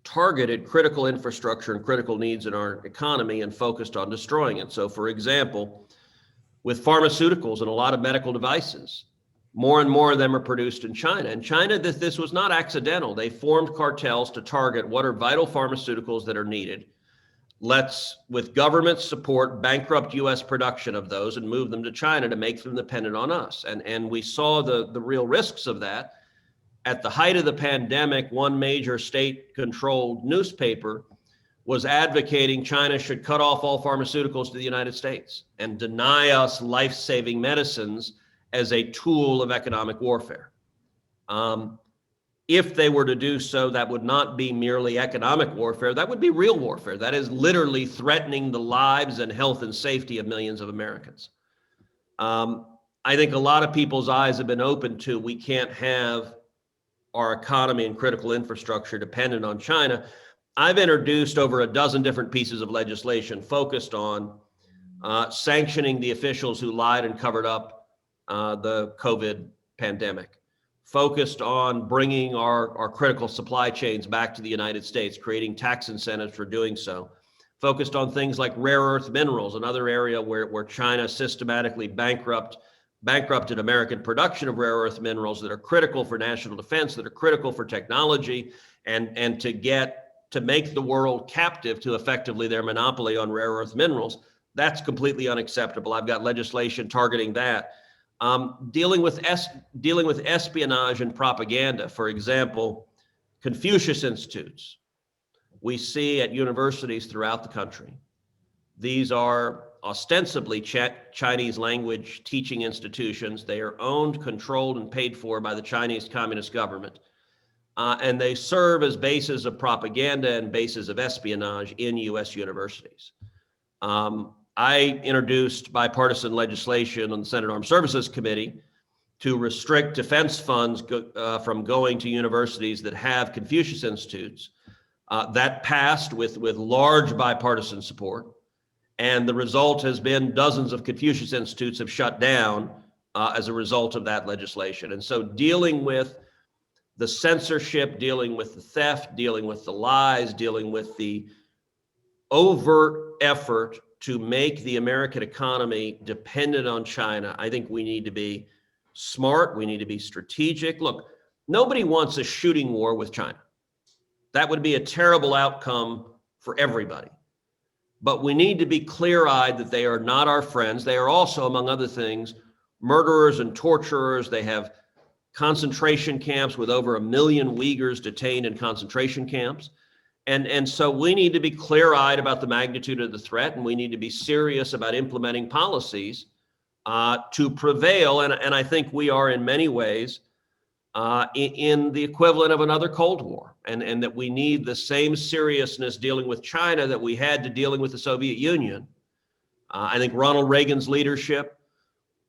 targeted critical infrastructure and critical needs in our economy and focused on destroying it. So for example, with pharmaceuticals and a lot of medical devices, more and more of them are produced in China. And China, this was not accidental. They formed cartels to target what are vital pharmaceuticals that are needed. Let's, with government support, bankrupt US production of those and move them to China to make them dependent on us. And we saw the real risks of that. At the height of the pandemic, one major state-controlled newspaper was advocating China should cut off all pharmaceuticals to the United States and deny us life-saving medicines as a tool of economic warfare. If they were to do so, that would not be merely economic warfare, that would be real warfare. That is literally threatening the lives and health and safety of millions of Americans. I think a lot of people's eyes have been opened to, we can't have our economy and critical infrastructure dependent on China. I've introduced over a dozen different pieces of legislation focused on sanctioning the officials who lied and covered up the COVID pandemic, focused on bringing our critical supply chains back to the United States, creating tax incentives for doing so, focused on things like rare earth minerals, another area where China systematically bankrupted American production of rare earth minerals that are critical for national defense, that are critical for technology, and to make the world captive to effectively their monopoly on rare earth minerals. That's completely unacceptable. I've got legislation targeting that. Dealing with espionage and propaganda, for example, Confucius Institutes, we see at universities throughout the country. These are ostensibly Chinese language teaching institutions. They are owned, controlled, and paid for by the Chinese Communist government. And they serve as bases of propaganda and bases of espionage in US universities. I introduced bipartisan legislation on the Senate Armed Services Committee to restrict defense funds from going to universities that have Confucius Institutes. That passed with large bipartisan support. And the result has been dozens of Confucius Institutes have shut down as a result of that legislation. And so dealing with the censorship, dealing with the theft, dealing with the lies, dealing with the overt effort to make the American economy dependent on China, I think we need to be smart. We need to be strategic. Look, nobody wants a shooting war with China. That would be a terrible outcome for everybody. But we need to be clear-eyed that they are not our friends. They are also, among other things, murderers and torturers. They have concentration camps with over 1 million Uyghurs detained in concentration camps. And so we need to be clear-eyed about the magnitude of the threat, and we need to be serious about implementing policies to prevail. And I think we are in many ways in the equivalent of another Cold War, and that we need the same seriousness dealing with China that we had to dealing with the Soviet Union. I think Ronald Reagan's leadership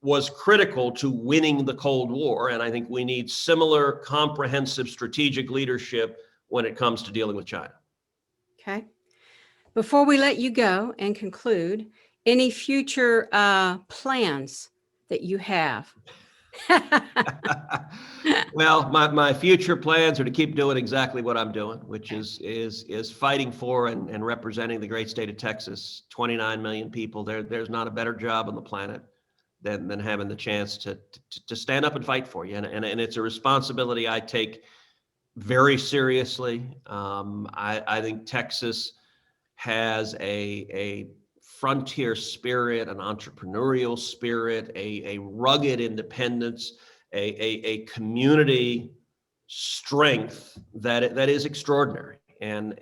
was critical to winning the Cold War, and I think we need similar comprehensive strategic leadership when it comes to dealing with China. Okay. Before we let you go and conclude, any future plans that you have? Well, my future plans are to keep doing exactly what I'm doing, which is fighting for and representing the great state of Texas. 29 million people. There's not a better job on the planet than having the chance to stand up and fight for you. And it's a responsibility I take very seriously. I think Texas has a frontier spirit, an entrepreneurial spirit, a rugged independence, a community strength that is extraordinary. And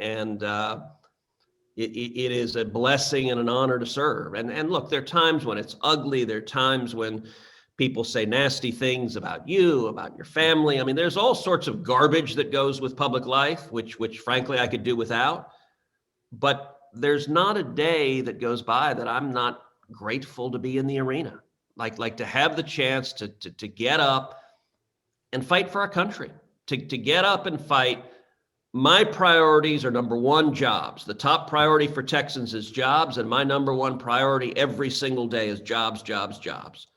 it is a blessing and an honor to serve. And look, there are times when it's ugly. There are times when People say nasty things about you, about your family. I mean, there's all sorts of garbage that goes with public life, which frankly I could do without. But there's not a day that goes by that I'm not grateful to be in the arena. Like to have the chance to get up and fight for our country, to get up and fight. My priorities are number one, jobs. The top priority for Texans is jobs, and my number one priority every single day is jobs, jobs, jobs.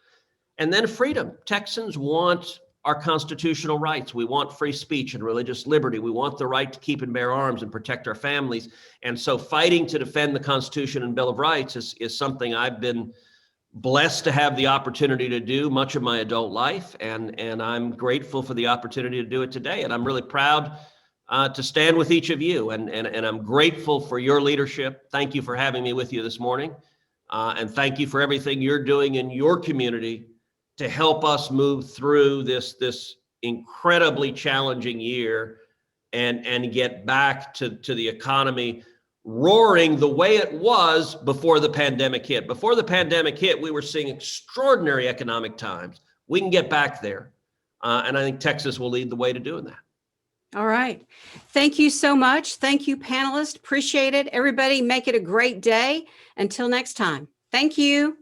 And then freedom. Texans want our constitutional rights. We want free speech and religious liberty. We want the right to keep and bear arms and protect our families. And so fighting to defend the Constitution and Bill of Rights is something I've been blessed to have the opportunity to do much of my adult life. And I'm grateful for the opportunity to do it today. And I'm really proud to stand with each of you. And I'm grateful for your leadership. Thank you for having me with you this morning. And thank you for everything you're doing in your community to help us move through this incredibly challenging year and get back to the economy roaring the way it was before the pandemic hit. Before the pandemic hit, we were seeing extraordinary economic times. We can get back there. And I think Texas will lead the way to doing that. All right. Thank you so much. Thank you, panelists. Appreciate it. Everybody make it a great day. Until next time. Thank you.